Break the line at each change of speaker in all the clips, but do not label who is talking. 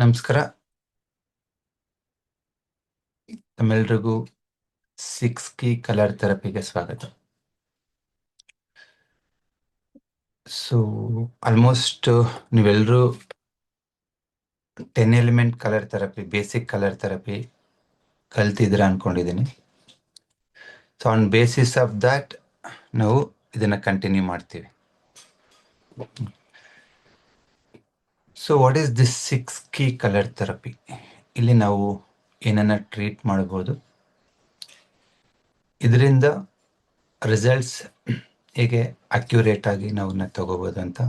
ನಮಸ್ಕಾರ. ತಮ್ಮೆಲ್ರಿಗೂ 6 key colour ಥೆರಪಿಗೆ ಸ್ವಾಗತ. So almost ನೀವೆಲ್ಲರೂ 10 element colour therapy, basic colour therapy ಕಲ್ತಿದ್ದೀರಾ ಅನ್ಕೊಂಡಿದ್ದೀನಿ. So on basis of that ನಾವು ಇದನ್ನ ಕಂಟಿನ್ಯೂ ಮಾಡ್ತೀವಿ. So what is this 6 key colour therapy? ಇಲ್ಲಿ ನಾವು ಏನನ್ನ ಟ್ರೀಟ್ ಮಾಡ್ಬೋದು, ಇದರಿಂದ ರಿಸಲ್ಟ್ಸ್ ಹೇಗೆ ಅಕ್ಯುರೇಟ್ ಆಗಿ ನಾವನ್ನ ತಗೋಬೋದು ಅಂತ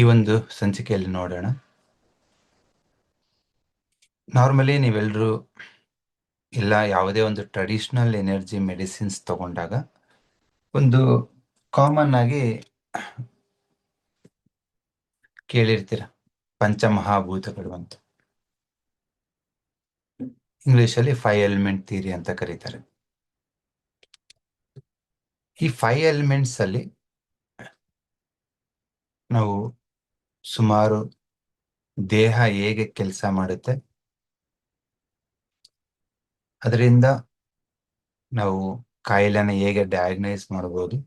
ಈ ಒಂದು ಸಂಚಿಕೆಯಲ್ಲಿ ನೋಡೋಣ. ನಾರ್ಮಲಿ ನೀವೆಲ್ಲರೂ ಇಲ್ಲ ಯಾವುದೇ ಒಂದು ಟ್ರೆಡಿಷನಲ್ ಎನರ್ಜಿ ಮೆಡಿಸಿನ್ಸ್ ತಗೊಂಡಾಗ ಒಂದು ಕಾಮನ್ ಆಗಿ ಕೇಳಿರ್ತೀರ ಪಂಚಮಹಾಭೂತಗಳು ಅಂತ. ಇಂಗ್ಲಿಷಲ್ಲಿ 5 ಎಲಿಮೆಂಟ್ ಥಿಯರಿ ಅಂತ ಕರೀತಾರೆ. ಈ 5 ಎಲಿಮೆಂಟ್ಸ್ ಅಲ್ಲಿ ನಾವು ಸುಮಾರು ದೇಹ ಹೇಗೆ ಕೆಲಸ ಮಾಡುತ್ತೆ, ಅದರಿಂದ ನಾವು ಕಾಯಿಲೆನ ಹೇಗೆ ಡಯಾಗ್ನೈಸ್ ಮಾಡ್ಬೋದು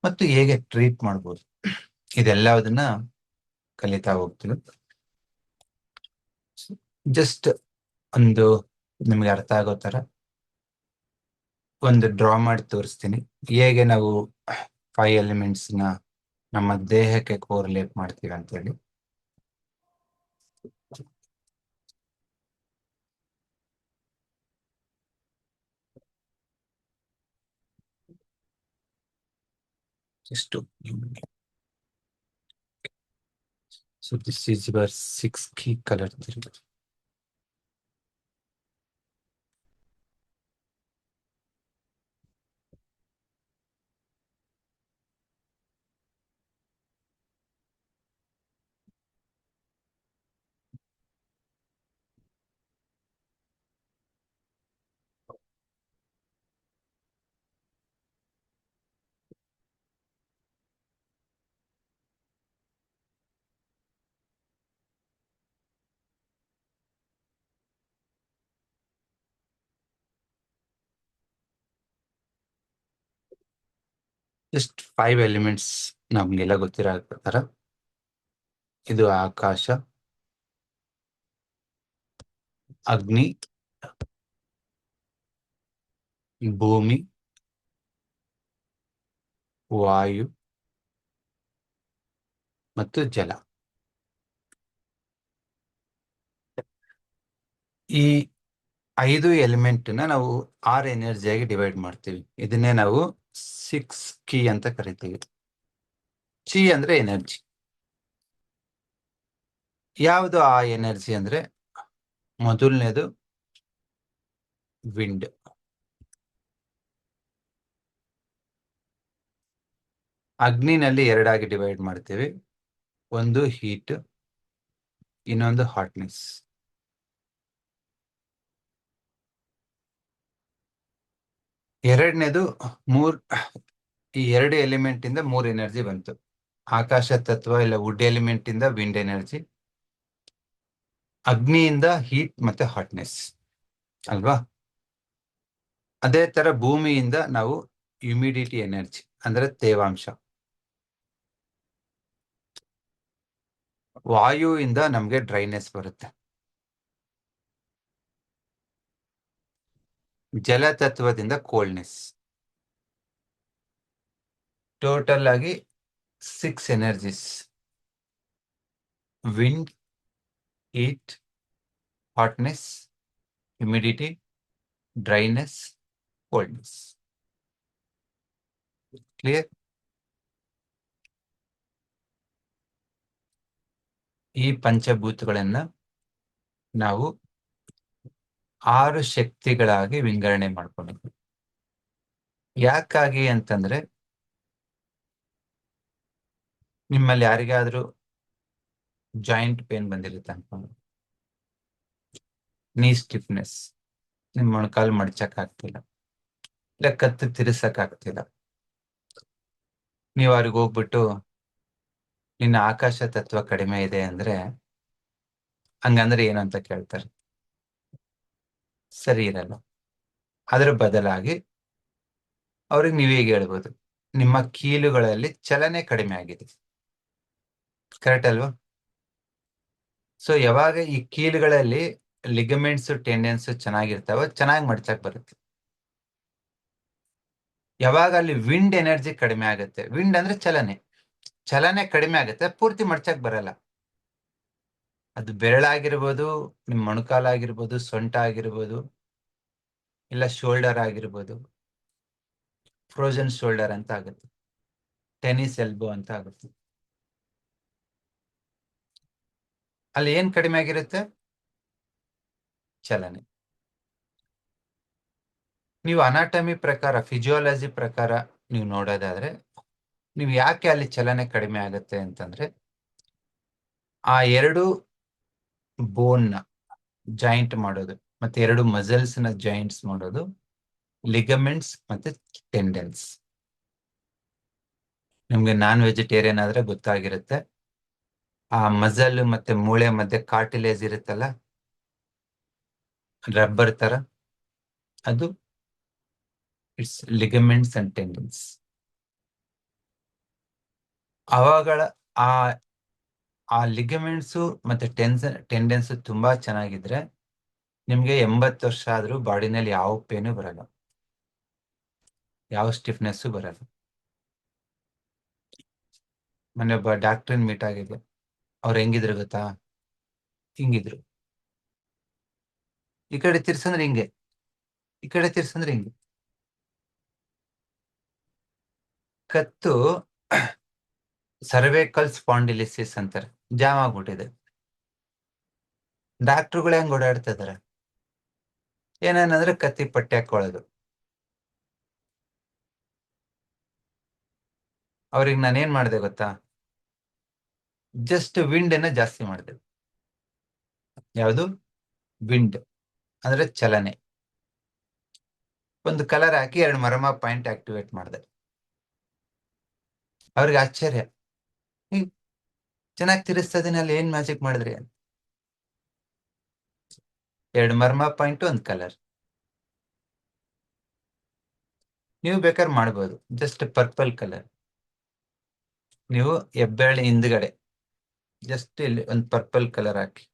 ಮತ್ತು ಹೇಗೆ ಟ್ರೀಟ್ ಮಾಡ್ಬೋದು, ಇದೆಲ್ಲದನ್ನ ಕಲಿತಾ ಹೋಗ್ತೀವಿ. ಜಸ್ಟ್ ಒಂದು ನಿಮ್ಗೆ ಅರ್ಥ ಆಗೋ ತರ ಒಂದು ಡ್ರಾ ಮಾಡಿ ತೋರಿಸ್ತೀನಿ, ಹೇಗೆ ನಾವು 5 ಎಲಿಮೆಂಟ್ಸ್ ನ ನಮ್ಮ ದೇಹಕ್ಕೆ ಕೋರಿಲೇಟ್ ಮಾಡ್ತೀವಿ ಅಂತೇಳಿ. ಎಷ್ಟು so this is your 6 key colour therapy. Just 5 elements ನಮ್ಗೆಲ್ಲ ಗೊತ್ತಿರೋ ಪ್ರಕಾರ ಇದು ಆಕಾಶ, ಅಗ್ನಿ, ಭೂಮಿ, ವಾಯು ಮತ್ತು ಜಲ. ಈ 5 ಎಲಿಮೆಂಟ್ ನಾವು 6 ಎನರ್ಜಿಯಾಗಿ ಡಿವೈಡ್ ಮಾಡ್ತೀವಿ. ಇದನ್ನೇ ನಾವು 6 ಕೀ ಅಂತ ಕರಿತೀವಿ. ಚಿ ಅಂದ್ರೆ ಎನರ್ಜಿ. ಯಾವುದು ಆ ಎನರ್ಜಿ ಅಂದ್ರೆ ಮೊದಲನೇದು ವಿಂಡ್. ಅಗ್ನಿನಲ್ಲಿ 2ಆಗಿ ಡಿವೈಡ್ ಮಾಡ್ತೀವಿ, ಒಂದು ಹೀಟ್, ಇನ್ನೊಂದು ಹಾಟ್ನೆಸ್. ಎರಡನೇದು ಈ 2 ಎಲಿಮೆಂಟ್ ಇಂದ 3 ಎನರ್ಜಿ ಬಂತು. ಆಕಾಶ ತತ್ವ ಇಲ್ಲ ವುಡ್ ಎಲಿಮೆಂಟ್ ಇಂದ ವಿಂಡ್ ಎನರ್ಜಿ, ಅಗ್ನಿಯಿಂದ ಹೀಟ್ ಮತ್ತೆ ಹಾಟ್ನೆಸ್ ಅಲ್ವಾ. ಅದೇ ತರ ಭೂಮಿಯಿಂದ ನಾವು ಹ್ಯುಮಿಡಿಟಿ ಎನರ್ಜಿ ಅಂದ್ರೆ ತೇವಾಂಶ, ವಾಯುವಿಂದ ನಮ್ಗೆ ಡ್ರೈನೆಸ್ ಬರುತ್ತೆ, ಜಲತತ್ವದಿಂದ ಕೋಲ್ಡ್ನೆಸ್. ಟೋಟಲ್ ಆಗಿ 6 energies: wind, heat, hotness, humidity, dryness, coldness. Clear? ಈ ಪಂಚಭೂತಗಳನ್ನ ನಾವು 6 ಶಕ್ತಿಗಳಾಗಿ ವಿಂಗಡಣೆ ಮಾಡ್ಕೊಂಡಿದ್ವಿ. ಯಾಕಾಗಿ ಅಂತಂದ್ರೆ ನಿಮ್ಮಲ್ಲಿ ಯಾರಿಗಾದ್ರೂ ಜಾಯಿಂಟ್ ಪೇನ್ ಬಂದಿರುತ್ತೆ ಅನ್ಕೊಂಡು, ನೀ ಸ್ಟಿಫ್ನೆಸ್, ನಿಮ್ ಮೊಣಕಾಲು ಮಡ್ಚಕ್ ಆಗ್ತಿಲ್ಲ, ಇಲ್ಲ ಕತ್ತು ತಿರ್ಸಕ್ ಆಗ್ತಿಲ್ಲ, ನೀವು ಅವ್ರಿಗೆ ಹೋಗ್ಬಿಟ್ಟು ನಿನ್ನ ಆಕಾಶ ತತ್ವ ಕಡಿಮೆ ಇದೆ ಅಂದ್ರೆ ಹಂಗಂದ್ರೆ ಏನು ಅಂತ ಕೇಳ್ತಾರೆ. ಸರಿ ಇರಲ್ಲ. ಅದರ ಬದಲಾಗಿ ಅವ್ರಿಗೆ ನೀವ್ ಹೇಗೆ ಹೇಳ್ಬೋದು, ನಿಮ್ಮ ಕೀಲುಗಳಲ್ಲಿ ಚಲನೆ ಕಡಿಮೆ ಆಗಿದೆ. ಕರೆಕ್ಟ್ ಅಲ್ವಾ? ಸೊ ಯಾವಾಗ ಈ ಕೀಲುಗಳಲ್ಲಿ ಲಿಗಮೆಂಟ್ಸ್ ಟೆಂಡೆನ್ಸ್ ಚೆನ್ನಾಗಿರ್ತಾವ, ಚೆನ್ನಾಗಿ ಮಡ್ಚಕ್ ಬರುತ್ತೆ. ಯಾವಾಗ ಅಲ್ಲಿ ವಿಂಡ್ ಎನರ್ಜಿ ಕಡಿಮೆ ಆಗುತ್ತೆ, ವಿಂಡ್ ಅಂದ್ರೆ ಚಲನೆ, ಚಲನೆ ಕಡಿಮೆ ಆಗುತ್ತೆ, ಪೂರ್ತಿ ಮಡ್ಚಕ್ ಬರಲ್ಲ. ಅದು ಬೆರಳಾಗಿರ್ಬೋದು, ನಿಮ್ ಮೊಣಕಾಲ ಆಗಿರ್ಬೋದು, ಸೊಂಟ ಆಗಿರ್ಬೋದು, ಇಲ್ಲ ಶೋಲ್ಡರ್ ಆಗಿರ್ಬೋದು. ಫ್ರೋಜನ್ ಶೋಲ್ಡರ್ ಅಂತ ಆಗುತ್ತೆ, ಟೆನಿಸ್ ಎಲ್ಬೋ ಅಂತ ಆಗುತ್ತೆ. ಅಲ್ಲಿ ಏನ್ ಕಡಿಮೆ ಆಗಿರುತ್ತೆ? ಚಲನೆ. ನೀವು ಅನಾಟಮಿ ಪ್ರಕಾರ, ಫಿಸಿಯಾಲಜಿ ಪ್ರಕಾರ ನೀವು ನೋಡೋದಾದ್ರೆ, ನೀವು ಯಾಕೆ ಅಲ್ಲಿ ಚಲನೆ ಕಡಿಮೆ ಆಗುತ್ತೆ ಅಂತಂದ್ರೆ, ಆ ಎರಡು ಬೋನ್ ನ ಜಾಯಿಂಟ್ ಮಾಡೋದು ಮತ್ತೆ ಎರಡು ಮಸಲ್ಸ್ ನ ಜಾಯಿಂಟ್ಸ್ ಮಾಡೋದು ಲಿಗಮೆಂಟ್ಸ್ ಮತ್ತೆ ಟೆಂಡೆನ್ಸ್. ನಿಮ್ಗೆ ನಾನ್ ವೆಜಿಟೇರಿಯನ್ ಆದ್ರೆ ಗೊತ್ತಾಗಿರುತ್ತೆ. ಆ ಮಸಲ್ ಮತ್ತೆ ಮೂಳೆ ಮಧ್ಯೆ ಕಾರ್ಟಿಲೇಜ್ ಇರುತ್ತಲ್ಲ, ರಬ್ಬರ್ ತರ, ಅದು ಇಟ್ಸ್ ಲಿಗಮೆಂಟ್ಸ್ ಅಂಡ್ ಟೆಂಡೆನ್ಸ್. ಅವಾಗಳ ಆ ಆ ಲಿಗಮೆಂಟ್ಸು ಮತ್ತೆ ಟೆಂಡೆನ್ಸ್ ತುಂಬಾ ಚೆನ್ನಾಗಿದ್ರೆ ನಿಮ್ಗೆ 80 ವರ್ಷ ಆದ್ರೂ ಬಾಡಿನಲ್ಲಿ ಯಾವ ಪೇನು ಬರಲ್ಲ, ಯಾವ ಸ್ಟಿಫ್ನೆಸ್ ಬರಲ್ಲ. ಮೊನ್ನೆ ಒಬ್ಬ ಡಾಕ್ಟ್ರನ್ ಮೀಟ್ ಆಗಿದ್ದೆ. ಅವ್ರು ಹೆಂಗಿದ್ರು ಗೊತ್ತಾ? ಹಿಂಗಿದ್ರು. ಈ ಕಡೆ ತಿರ್ಸಂದ್ರೆ ಹಿಂಗೆ, ಈ ಕಡೆ ತಿರ್ಸಂದ್ರೆ ಹಿಂಗೆ. ಕತ್ತು ಸರ್ವೈಕಲ್ ಸ್ಪಾಂಡಿಲಿಸಿಸ್ ಅಂತಾರೆ, ಜಾಮ್ ಆಗ್ಬಿಟ್ಟಿದೆ. ಡಾಕ್ಟ್ರುಗಳು ಹೆಂಗ್ ಓಡಾಡ್ತಾ ಇದಾರೆ, ಏನೇನಂದ್ರೆ ಕತ್ತಿ ಪಟ್ಟೆ ಹಾಕೊಳ್ಳೋದು. ಅವ್ರಿಗೆ ನಾನೇನ್ ಮಾಡಿದೆ ಗೊತ್ತಾ? ಜಸ್ಟ್ ವಿಂಡ್ ಅನ್ನ ಜಾಸ್ತಿ ಮಾಡಿದೆ. ಯಾವುದು? ವಿಂಡ್ ಅಂದ್ರೆ ಚಲನೆ. ಒಂದು ಕಲರ್ ಹಾಕಿ 2 ಮರಮ ಪಾಯಿಂಟ್ ಆಕ್ಟಿವೇಟ್ ಮಾಡಿದೆ. ಅವ್ರಿಗೆ ಆಶ್ಚರ್ಯ, ಚೆನ್ನಾಗಿ ತಿರ್ಸ್ತಾ ಇದೀನಿ, ಅಲ್ಲಿ ಏನ್ ಮ್ಯಾಜಿಕ್ ಮಾಡಿದ್ರಿ ಅಂತ. 2 ಮರ್ಮ ಪಾಯಿಂಟ್, ಒಂದು ಕಲರ್. ನೀವು ಬೇಕಾದ್ರೆ ಮಾಡ್ಬೋದು, ಜಸ್ಟ್ ಪರ್ಪಲ್ ಕಲರ್. ನೀವು ಹೆಬ್ಬೆರಳು ಹಿಂದ್ಗಡೆ ಜಸ್ಟ್ ಇಲ್ಲಿ ಒಂದು ಪರ್ಪಲ್ ಕಲರ್ ಹಾಕಿ,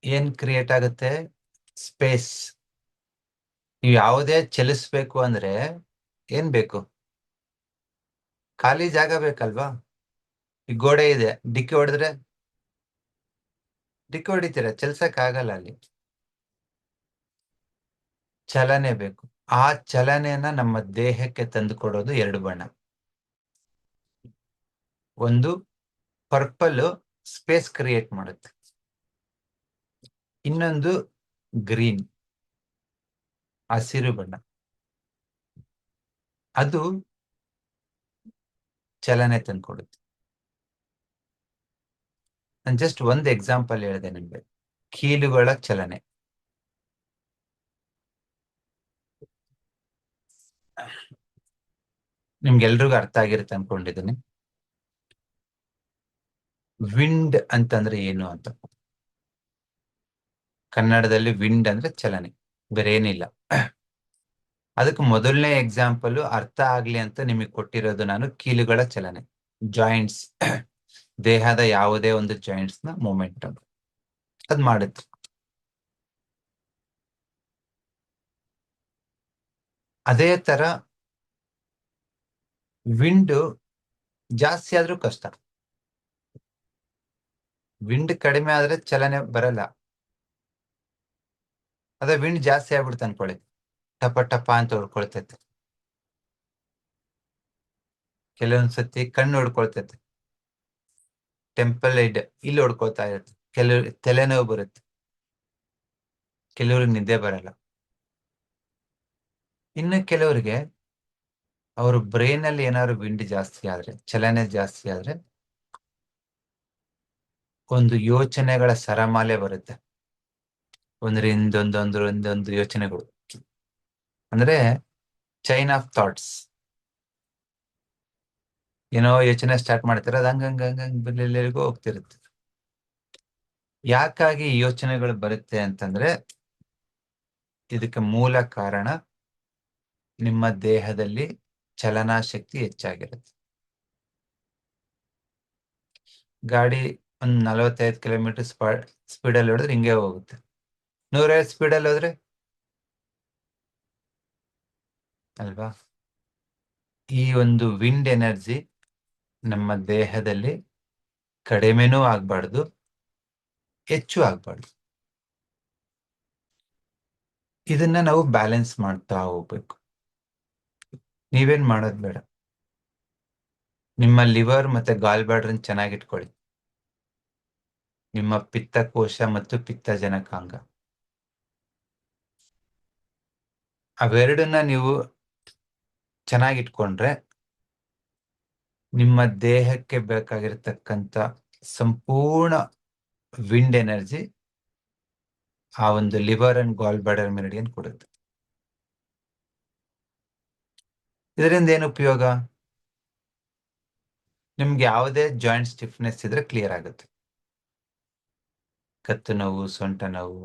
ಏನ್ ಕ್ರಿಯೇಟ್ ಆಗುತ್ತೆ? ಸ್ಪೇಸ್. ನೀವು ಯಾವುದೇ ಚಲಿಸ್ಬೇಕು ಅಂದ್ರೆ ಏನ್ ಬೇಕು? ಖಾಲಿ ಜಾಗ ಬೇಕಲ್ವಾ? ಈ ಗೋಡೆ ಇದೆ, ಡಿಕ್ಕಿ ಹೊಡೆದ್ರೆ ಡಿಕ್ಕಿ ಹೊಡಿತೀರ, ಚಲ್ಸಕ್ ಆಗಲ್ಲ. ಅಲ್ಲಿ ಚಲನೆ ಬೇಕು. ಆ ಚಲನೆಯನ್ನ ನಮ್ಮ ದೇಹಕ್ಕೆ ತಂದು ಕೊಡೋದು 2 ಬಣ್ಣ. ಒಂದು ಪರ್ಪಲ್ ಸ್ಪೇಸ್ ಕ್ರಿಯೇಟ್ ಮಾಡುತ್ತೆ, ಇನ್ನೊಂದು ಗ್ರೀನ್ ಹಸಿರು ಬಣ್ಣ, ಅದು ಚಲನೆ ತಂದ್ಕೊಡುತ್ತೆ. ನಾನು ಜಸ್ಟ್ ಒಂದು ಎಕ್ಸಾಂಪಲ್ ಹೇಳಿದೆ ನಿಮ್ಗೆ, ಕೀಲುಗಳ ಚಲನೆ. ನಿಮ್ಗೆಲ್ರಿಗೂ ಅರ್ಥ ಆಗಿರುತ್ತೆ ಅನ್ಕೊಂಡಿದ್ದೀನಿ. ವಿಂಡ್ ಅಂತಂದ್ರೆ ಏನು ಅಂತ. ಕನ್ನಡದಲ್ಲಿ ವಿಂಡ್ ಅಂದ್ರೆ ಚಲನೆ, ಬೇರೆ ಏನಿಲ್ಲ. ಅದಕ್ಕೆ ಮೊದಲನೇ ಎಕ್ಸಾಂಪಲ್ ಅರ್ಥ ಆಗ್ಲಿ ಅಂತ ನಿಮಗೆ ಕೊಟ್ಟಿರೋದು ನಾನು ಕೀಲುಗಳ ಚಲನೆ, ಜಾಯಿಂಟ್ಸ್, ದೇಹದ ಯಾವುದೇ ಒಂದು ಜಾಯಿಂಟ್ಸ್ ನ ಮೂಮೆಂಟ್ ಅದ್ ಮಾಡುತ್ತೆ. ಅದೇ ತರ ವಿಂಡ್ ಜಾಸ್ತಿ ಆದ್ರೂ ಕಷ್ಟ. ವಿಂಡ್ ಕಡಿಮೆ ಆದ್ರೆ ಚಲನೆ ಬರಲ್ಲ. ಅದೇ ವಿಂಡ್ ಜಾಸ್ತಿ ಆಗ್ಬಿಡ್ತು ಅನ್ಕೊಳ್ಳಿ, ಟಪ ಟಪ ಅಂತ ಹೊಡ್ಕೊಳ್ತೈತೆ. ಕೆಲವೊಂದ್ಸತಿ ಕಣ್ಣು ಹೊಡ್ಕೊಳ್ತೈತೆ, ಟೆಂಪಲ್ ಇಲ್ಲಿ ಹೊಡ್ಕೊಳ್ತಾ ಇರುತ್ತೆ, ಕೆಲವ್ರಿಗೆ ತಲೆನೋವು ಬರುತ್ತೆ, ಕೆಲವ್ರಿಗೆ ನಿದ್ದೆ ಬರಲ್ಲ, ಇನ್ನು ಕೆಲವರಿಗೆ ಅವ್ರ ಬ್ರೈನ್ ಅಲ್ಲಿ ಏನಾದ್ರು ವಿಂಡ್ ಜಾಸ್ತಿ ಆದ್ರೆ, ಚಲನೆ ಜಾಸ್ತಿ ಆದ್ರೆ ಒಂದು ಯೋಚನೆಗಳ ಸರಮಾಲೆ ಬರುತ್ತೆ, ಒಂದೊಂದು ಯೋಚನೆಗಳು, ಅಂದ್ರೆ ಚೈನ್ ಆಫ್ ಥಾಟ್ಸ್. ಏನೋ ಯೋಚನೆ ಸ್ಟಾರ್ಟ್ ಮಾಡ್ತಾರೆ, ಅದು ಹಂಗಂಗಂಗಂಗೋ ಹೋಗ್ತಿರುತ್ತೆ. ಯಾಕಾಗಿ ಈ ಯೋಚನೆಗಳು ಬರುತ್ತೆ ಅಂತಂದ್ರೆ, ಇದಕ್ಕೆ ಮೂಲ ಕಾರಣ ನಿಮ್ಮ ದೇಹದಲ್ಲಿ ಚಲನಾಶಕ್ತಿ ಹೆಚ್ಚಾಗಿರುತ್ತೆ. ಗಾಡಿ ಒಂದ್ 45 ಕಿಲೋಮೀಟರ್ ಸ್ಪೀಡಲ್ಲಿ ಹೊಡೆದ್ರೆ ಹಿಂಗೆ ಹೋಗುತ್ತೆ. 150 ಸ್ಪೀಡಲ್ಲಿ ಹೋದ್ರೆ ಅಲ್ವಾ? ಈ ಒಂದು ವಿಂಡ್ ಎನರ್ಜಿ ನಮ್ಮ ದೇಹದಲ್ಲಿ ಕಡಿಮೆನೂ ಆಗ್ಬಾರ್ದು, ಹೆಚ್ಚು ಆಗ್ಬಾರ್ದು. ಇದನ್ನ ನಾವು ಬ್ಯಾಲೆನ್ಸ್ ಮಾಡ್ತಾ ಹೋಗ್ಬೇಕು. ನೀವೇನ್ ಮಾಡೋದ್ ಬೇಡ. ನಿಮ್ಮ ಲಿವರ್ ಮತ್ತೆ ಗಾಲ್ ಬ್ಲಾಡರ್ ಚೆನ್ನಾಗಿಟ್ಕೊಳ್ಳಿ. ನಿಮ್ಮ ಪಿತ್ತಕೋಶ ಮತ್ತು ಪಿತ್ತಜನಕಾಂಗ ಅವೆರಡನ್ನ ನೀವು ಚೆನ್ನಾಗಿಟ್ಕೊಂಡ್ರೆ ನಿಮ್ಮ ದೇಹಕ್ಕೆ ಬೇಕಾಗಿರ್ತಕ್ಕಂಥ ಸಂಪೂರ್ಣ ವಿಂಡ್ ಎನರ್ಜಿ ಆ ಒಂದು liver and gall bladder meridian ಕೊಡುತ್ತೆ. ಇದರಿಂದ ಏನು ಉಪಯೋಗ? ನಿಮ್ಗೆ ಯಾವುದೇ ಜಾಯಿಂಟ್ ಸ್ಟಿಫ್ನೆಸ್ ಇದ್ರೆ ಕ್ಲಿಯರ್ ಆಗುತ್ತೆ. ಕತ್ತು ನೋವು, ಸೊಂಟ ನೋವು,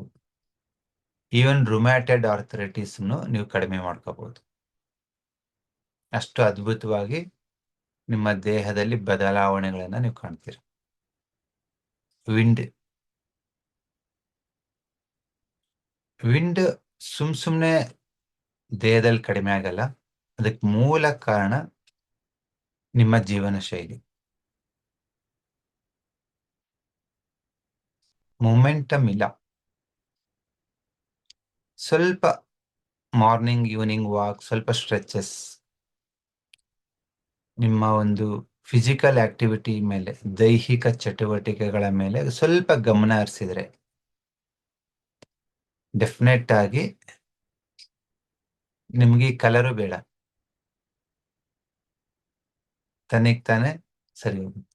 ಈವನ್ ರುಮ್ಯಾಟೆಡ್ ಆರ್ಥರೈಟಿಸ್ ನೀವು ಕಡಿಮೆ ಮಾಡ್ಕೋಬಹುದು. ಅಷ್ಟು ಅದ್ಭುತವಾಗಿ ನಿಮ್ಮ ದೇಹದಲ್ಲಿ ಬದಲಾವಣೆಗಳನ್ನ ನೀವು ಕಾಣ್ತೀರ. ವಿಂಡ್ ಸುಮ್ನೆ ದೇಹದಲ್ಲಿ ಕಡಿಮೆ ಆಗಲ್ಲ. ಅದಕ್ಕೆ ಮೂಲ ಕಾರಣ ನಿಮ್ಮ ಜೀವನ ಶೈಲಿ. ಮೊಮೆಂಟಮ್ ಇಲ್ಲ. ಸ್ವಲ್ಪ ಮಾರ್ನಿಂಗ್ ಈವ್ನಿಂಗ್ ವಾಕ್, ಸ್ವಲ್ಪ ಸ್ಟ್ರೆಚಸ್, ನಿಮ್ಮ ಒಂದು ಫಿಸಿಕಲ್ ಆಕ್ಟಿವಿಟಿ ಮೇಲೆ, ದೈಹಿಕ ಚಟುವಟಿಕೆಗಳ ಮೇಲೆ ಸ್ವಲ್ಪ ಗಮನ ಹರಿಸಿದ್ರೆ ಡೆಫಿನೆಟ್ ಆಗಿ ನಿಮ್ಗೆ ಈ ಕಲರು ಬೇಡ, ತನಿಗ್ ತಾನೇ ಸರಿ ಹೋಗುತ್ತೆ.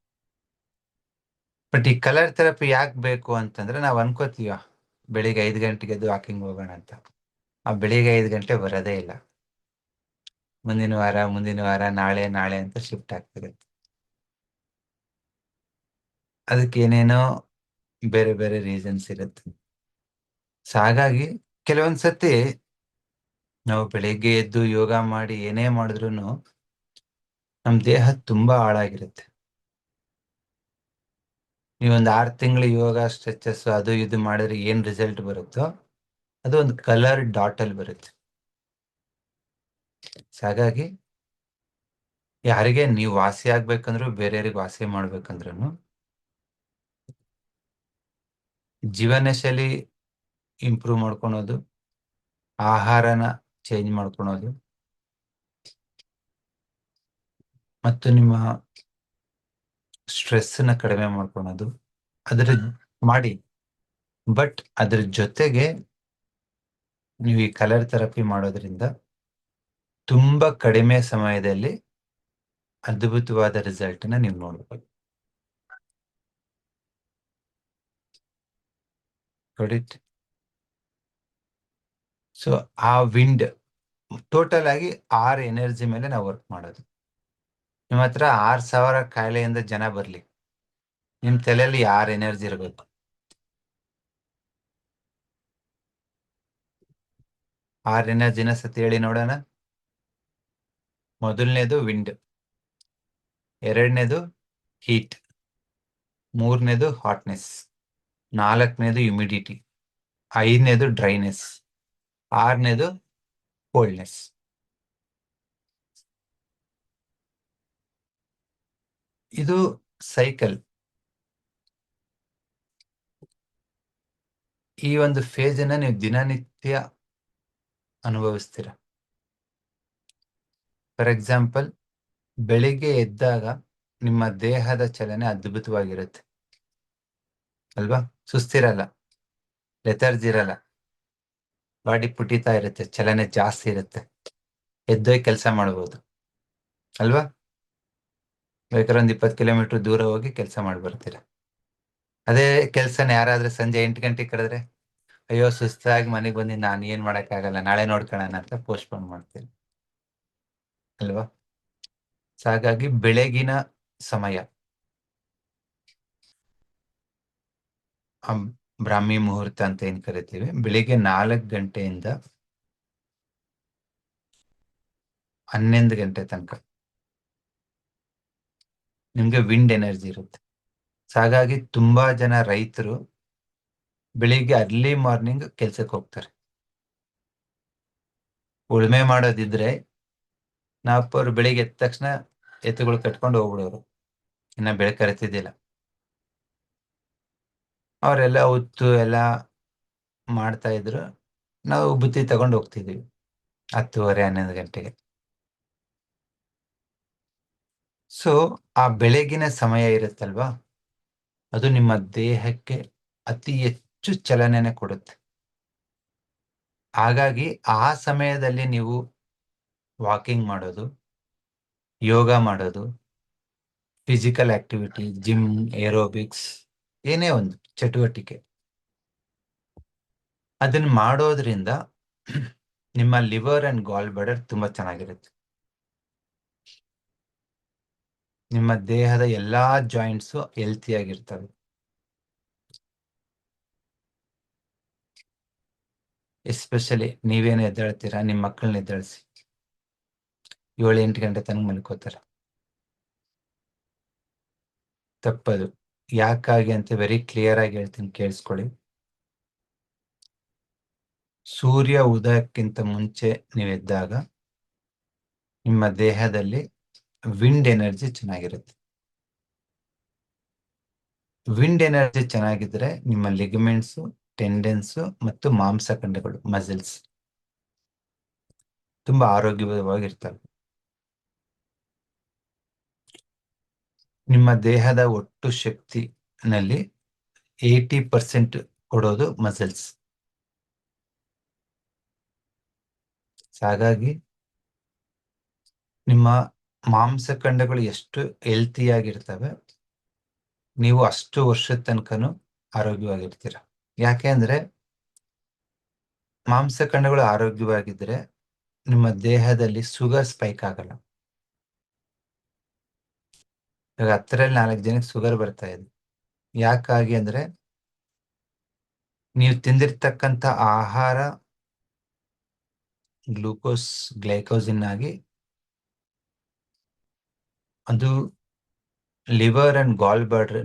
ಬಟ್ ಈ ಕಲರ್ ಥೆರಪಿ ಯಾಕೆ ಬೇಕು ಅಂತಂದ್ರೆ, ನಾವು ಅನ್ಕೋತೀವ ಬೆಳಿಗ್ಗೆ 5 ಗಂಟೆಗೆ ಎದ್ದು ವಾಕಿಂಗ್ ಹೋಗೋಣ ಅಂತ. ಆ ಬೆಳಿಗ್ಗೆ 5 ಗಂಟೆ ಬರೋದೇ ಇಲ್ಲ. ಮುಂದಿನ ವಾರ, ನಾಳೆ ಅಂತ ಶಿಫ್ಟ್ ಆಗ್ತಿರುತ್ತೆ. ಅದಕ್ಕೆ ಏನೇನೋ ಬೇರೆ ಬೇರೆ ರೀಸನ್ಸ್ ಇರುತ್ತೆ. ಸೊ ಹಾಗಾಗಿ ಕೆಲವೊಂದ್ಸತಿ ನಾವು ಬೆಳಿಗ್ಗೆ ಎದ್ದು ಯೋಗ ಮಾಡಿ ಏನೇ ಮಾಡಿದ್ರು ನಮ್ ದೇಹ ತುಂಬಾ ಹಾಳಾಗಿರುತ್ತೆ. ನೀವೊಂದು 6 ತಿಂಗಳು ಯೋಗ ಸ್ಟ್ರೆಚಸ್ ಅದು ಇದು ಮಾಡಿದ್ರೆ ಏನ್ ರಿಸಲ್ಟ್ ಬರುತ್ತೋ ಅದು ಒಂದು ಕಲರ್ ಡಾಟ್ ಅಲ್ಲಿ ಬರುತ್ತೆ. ಹಾಗಾಗಿ ಯಾರಿಗೆ ನೀವು ವಾಸಿ ಆಗ್ಬೇಕಂದ್ರು, ಬೇರೆಯವ್ರಿಗೆ ವಾಸಿ ಮಾಡ್ಬೇಕಂದ್ರು ಜೀವನ ಶೈಲಿ ಇಂಪ್ರೂವ್ ಮಾಡ್ಕೊಳೋದು, ಆಹಾರನ ಚೇಂಜ್ ಮಾಡ್ಕೊಳೋದು ಮತ್ತು ನಿಮ್ಮ ಸ್ಟ್ರೆಸ್ನ ಕಡಿಮೆ ಮಾಡ್ಕೊಳೋದು ಅದ್ರ ಮಾಡಿ. ಬಟ್ ಅದ್ರ ಜೊತೆಗೆ ನೀವು ಈ ಕಲರ್ ಥೆರಪಿ ಮಾಡೋದ್ರಿಂದ ತುಂಬಾ ಕಡಿಮೆ ಸಮಯದಲ್ಲಿ ಅದ್ಭುತವಾದ ರಿಸಲ್ಟ್ ನ ನೀವು ನೋಡ್ಬೋದು. ಸೊ ಆ ವಿಂಡ್ ಟೋಟಲ್ ಆಗಿ 6 ಎನರ್ಜಿ ಮೇಲೆ ನಾವು ವರ್ಕ್ ಮಾಡೋದು. ನಿಮ್ಮ ಹತ್ರ 6,000 ಕಾಯಿಲೆಯಿಂದ ಜನ ಬರ್ಲಿ, ನಿಮ್ ತಲೆಯಲ್ಲಿ 6 ಎನರ್ಜಿ ಇರಬೇಕು. 6 ಎನರ್ಜಿನ ಸತಿ ಹೇಳಿ ನೋಡೋಣ. ಮೊದಲನೇದು ವಿಂಡ್, ಎರಡನೇದು ಹೀಟ್, ಮೂರನೇದು ಹಾಟ್ನೆಸ್, ನಾಲ್ಕನೇದು ಹ್ಯುಮಿಡಿಟಿ, ಐದನೇದು ಡ್ರೈನೆಸ್, ಆರನೇದು ಕೋಲ್ಡ್ನೆಸ್. ಇದು ಸೈಕಲ್. ಈ ಒಂದು ಫೇಸ್ ಅನ್ನ ನೀವು ದಿನನಿತ್ಯ ಅನುಭವಿಸ್ತೀರ. ಫಾರ್ ಎಕ್ಸಾಂಪಲ್, ಬೆಳಿಗ್ಗೆ ಎದ್ದಾಗ ನಿಮ್ಮ ದೇಹದ ಚಲನೆ ಅದ್ಭುತವಾಗಿರುತ್ತೆ ಅಲ್ವಾ? ಸುಸ್ತಿರಲ್ಲ, ಲೆಥರ್ಜಿ ಇರಲ್ಲ, ಬಾಡಿ ಪುಟಿತಾ ಇರುತ್ತೆ, ಚಲನೆ ಜಾಸ್ತಿ ಇರುತ್ತೆ, ಎದ್ದೋಗಿ ಕೆಲಸ ಮಾಡ್ಬೋದು ಅಲ್ವಾ? ಬೇಕಾದ್ರೆ 20 ಕಿಲೋಮೀಟರ್ ದೂರ ಹೋಗಿ ಕೆಲಸ ಮಾಡಿ ಬರ್ತೀರ. ಅದೇ ಕೆಲ್ಸನ ಯಾರಾದ್ರೂ ಸಂಜೆ 8 ಗಂಟೆಗೆ ಕರೆದ್ರೆ, ಅಯ್ಯೋ ಸುಸ್ತಾಗಿ ಮನೆಗೆ ಬಂದು ನಾನು ಏನ್ ಮಾಡಕ್ಕಾಗಲ್ಲ, ನಾಳೆ ನೋಡ್ಕೊಳ್ಳೋಣ ಅಂತ ಪೋಸ್ಟ್ಪೋನ್ ಮಾಡ್ತೀನಿ ಅಲ್ವಾ? ಹಾಗಾಗಿ ಬೆಳಗಿನ ಸಮಯ, ಬ್ರಾಹ್ಮಿ ಮುಹೂರ್ತ ಅಂತ ಏನ್ ಕರಿತೀವಿ, ಬೆಳಿಗ್ಗೆ 4 ಗಂಟೆಯಿಂದ 11 ಗಂಟೆ ತನಕ ನಿಮ್ಗೆ ವಿಂಡ್ ಎನರ್ಜಿ ಇರುತ್ತೆ. ಹಾಗಾಗಿ ತುಂಬಾ ಜನ ರೈತರು ಬೆಳಿಗ್ಗೆ ಅರ್ಲಿ ಮಾರ್ನಿಂಗ್ ಕೆಲ್ಸಕ್ಕೆ ಹೋಗ್ತಾರೆ. ಉಳುಮೆ ಮಾಡೋದಿದ್ರೆ ನಾವಪ್ಪವ್ರು ಬೆಳಿಗ್ಗೆ ಎದ್ದ ತಕ್ಷಣ ಎತ್ತುಗಳು ಕಟ್ಕೊಂಡು ಹೋಗ್ಬಿಡೋರು, ಇನ್ನ ಬೆಳಕರಿತಿದ್ದಿಲ್ಲ. ಅವರೆಲ್ಲ ಉತ್ತು ಎಲ್ಲ ಮಾಡ್ತಾ ಇದ್ರು, ನಾವು ಬುತ್ತಿ ತಗೊಂಡು ಹೋಗ್ತಿದ್ವಿ 10:30 11 ಗಂಟೆಗೆ. ಸೊ ಆ ಬೆಳಗಿನ ಸಮಯ ಇರುತ್ತಲ್ವಾ, ಅದು ನಿಮ್ಮ ದೇಹಕ್ಕೆ ಅತಿ ಹೆಚ್ಚು ಚಲನೆನೆ ಕೊಡುತ್ತೆ. ಹಾಗಾಗಿ ಆ ಸಮಯದಲ್ಲಿ ನೀವು ವಾಕಿಂಗ್ ಮಾಡೋದು, ಯೋಗ ಮಾಡೋದು, ಫಿಸಿಕಲ್ ಆಕ್ಟಿವಿಟಿ, ಜಿಮ್, ಏರೋಬಿಕ್ಸ್, ಏನೇ ಒಂದು ಚಟುವಟಿಕೆ ಅದನ್ನ ಮಾಡೋದ್ರಿಂದ ನಿಮ್ಮ ಲಿವರ್ ಅಂಡ್ ಗಾಲ್ ಬ್ಲಾಡರ್ ತುಂಬಾ ಚೆನ್ನಾಗಿರುತ್ತೆ. ನಿಮ್ಮ ದೇಹದ ಎಲ್ಲಾ ಜಾಯಿಂಟ್ಸ್ ಹೆಲ್ತಿಯಾಗಿರ್ತವೆ. ಎಸ್ಪೆಷಲಿ ನೀವೇನು ಎದ್ದೇಳ್ತೀರಾ, ನಿಮ್ಮ ಮಕ್ಕಳನ್ನ ಎದ್ದೇಳಿಸಿ, 7-8 ಗಂಟೆ ತನಕ ಮಲ್ಕೋತಾರೆ. ತಪ್ಪದು. ಯಾಕಾಗಿ ಅಂತ ವೆರಿ ಕ್ಲಿಯರ್ ಆಗಿ ಹೇಳ್ತೀನಿ, ಕೇಳಿಸ್ಕೊಳ್ಳಿ. ಸೂರ್ಯ ಉದಯಕ್ಕಿಂತ ಮುಂಚೆ ನೀವು ಎದ್ದಾಗ ನಿಮ್ಮ ದೇಹದಲ್ಲಿ ವಿಂಡ್ ಎನರ್ಜಿ ಚೆನ್ನಾಗಿರುತ್ತೆ. ವಿಂಡ್ ಎನರ್ಜಿ ಚೆನ್ನಾಗಿದ್ರೆ ನಿಮ್ಮ ಲಿಗಮೆಂಟ್ಸ್, ಟೆಂಡೆನ್ಸ್ ಮತ್ತು ಮಾಂಸಖಂಡಗಳು, ಮಸಿಲ್ಸ್ ತುಂಬಾ ಆರೋಗ್ಯವಾಗಿರ್ತವೆ. ನಿಮ್ಮ ದೇಹದ ಒಟ್ಟು ಶಕ್ತಿನಲ್ಲಿ 80% ಕೊಡೋದು ಮಸಿಲ್ಸ್. ಹಾಗಾಗಿ ನಿಮ್ಮ ಮಾಂಸಖಂಡಗಳು ಎಷ್ಟು ಹೆಲ್ತಿಯಾಗಿರ್ತವೆ, ನೀವು ಅಷ್ಟು ವರ್ಷದ ತನಕನೂ ಆರೋಗ್ಯವಾಗಿರ್ತೀರ. ಯಾಕೆ ಅಂದ್ರೆ ಮಾಂಸಖಂಡಗಳು ಆರೋಗ್ಯವಾಗಿದ್ರೆ ನಿಮ್ಮ ದೇಹದಲ್ಲಿ ಶುಗರ್ ಸ್ಪೈಕ್ ಆಗಲ್ಲ. ಇವಾಗ 10ರಲ್ಲಿ 4 ಜನಕ್ಕೆ ಶುಗರ್ ಬರ್ತಾ ಇದೆ. ಯಾಕಾಗಿ ಅಂದ್ರೆ ನೀವು ತಿಂದಿರ್ತಕ್ಕಂಥ ಆಹಾರ ಗ್ಲೂಕೋಸ್, ಗ್ಲೈಕೋಸಿನ್ ಆಗಿ ಅದು liver and gall bladder,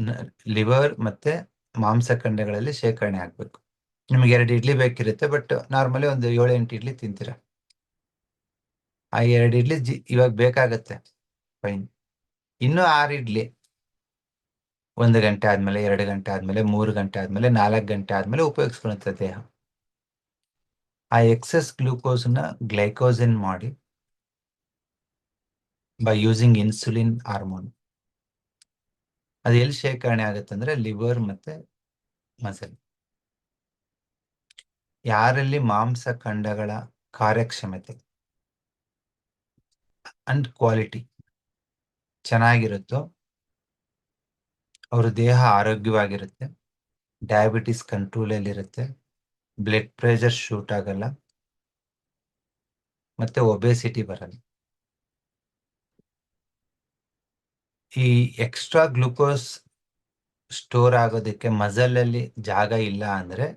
liver ಮತ್ತೆ ಮಾಂಸಖಂಡಗಳಲ್ಲಿ ಶೇಖರಣೆ ಆಗ್ಬೇಕು. ನಿಮ್ಗೆ 2 ಇಡ್ಲಿ ಬೇಕಿರುತ್ತೆ, ಬಟ್ ನಾರ್ಮಲಿ ಒಂದು 7-8 ಇಡ್ಲಿ ತಿಂತೀರ. ಆ 2 ಇಡ್ಲಿ ಇವಾಗ ಬೇಕಾಗತ್ತೆ, ಫೈನ್. ಇನ್ನು 6 ಇಡ್ಲಿ 1 ಗಂಟೆ ಆದ್ಮೇಲೆ, 2 ಗಂಟೆ ಆದ್ಮೇಲೆ, 3 ಗಂಟೆ ಆದ್ಮೇಲೆ, 4 ಗಂಟೆ ಆದ್ಮೇಲೆ ಉಪಯೋಗಿಸ್ಕೊಳುತ್ತೆ ದೇಹ. ಆ ಎಕ್ಸೆಸ್ ಗ್ಲೂಕೋಸ್ನ ಗ್ಲೈಕೋಸಿನ್ ಮಾಡಿ ಬೈ ಯೂಸಿಂಗ್ ಇನ್ಸುಲಿನ್ ಹಾರ್ಮೋನ್ ಅದು ಎಲ್ಲಿ ಶೇಖರಣೆ ಆಗುತ್ತೆ ಅಂದ್ರೆ ಲಿವರ್ ಮತ್ತೆ ಮಸಲ್. ಯಾರಲ್ಲಿ ಮಾಂಸಖಂಡಗಳ ಕಾರ್ಯಕ್ಷಮತೆ ಅಂಡ್ ಕ್ವಾಲಿಟಿ ಚೆನ್ನಾಗಿರುತ್ತೋ ಅವ್ರ ದೇಹ ಆರೋಗ್ಯವಾಗಿರುತ್ತೆ, ಡಯಾಬಿಟಿಸ್ ಕಂಟ್ರೋಲಲ್ಲಿ ಇರುತ್ತೆ, ಬ್ಲಡ್ ಪ್ರೆಷರ್ ಶೂಟ್ ಆಗಲ್ಲ, ಮತ್ತೆ ಒಬೆಸಿಟಿ ಬರಲ್ಲ. ಈ ಎಕ್ಸ್ಟ್ರಾ ಗ್ಲೂಕೋಸ್ ಸ್ಟೋರ್ ಆಗೋದಕ್ಕೆ ಮಸಲ್ ಅಲ್ಲಿ ಜಾಗ ಇಲ್ಲ ಅಂದ್ರೆ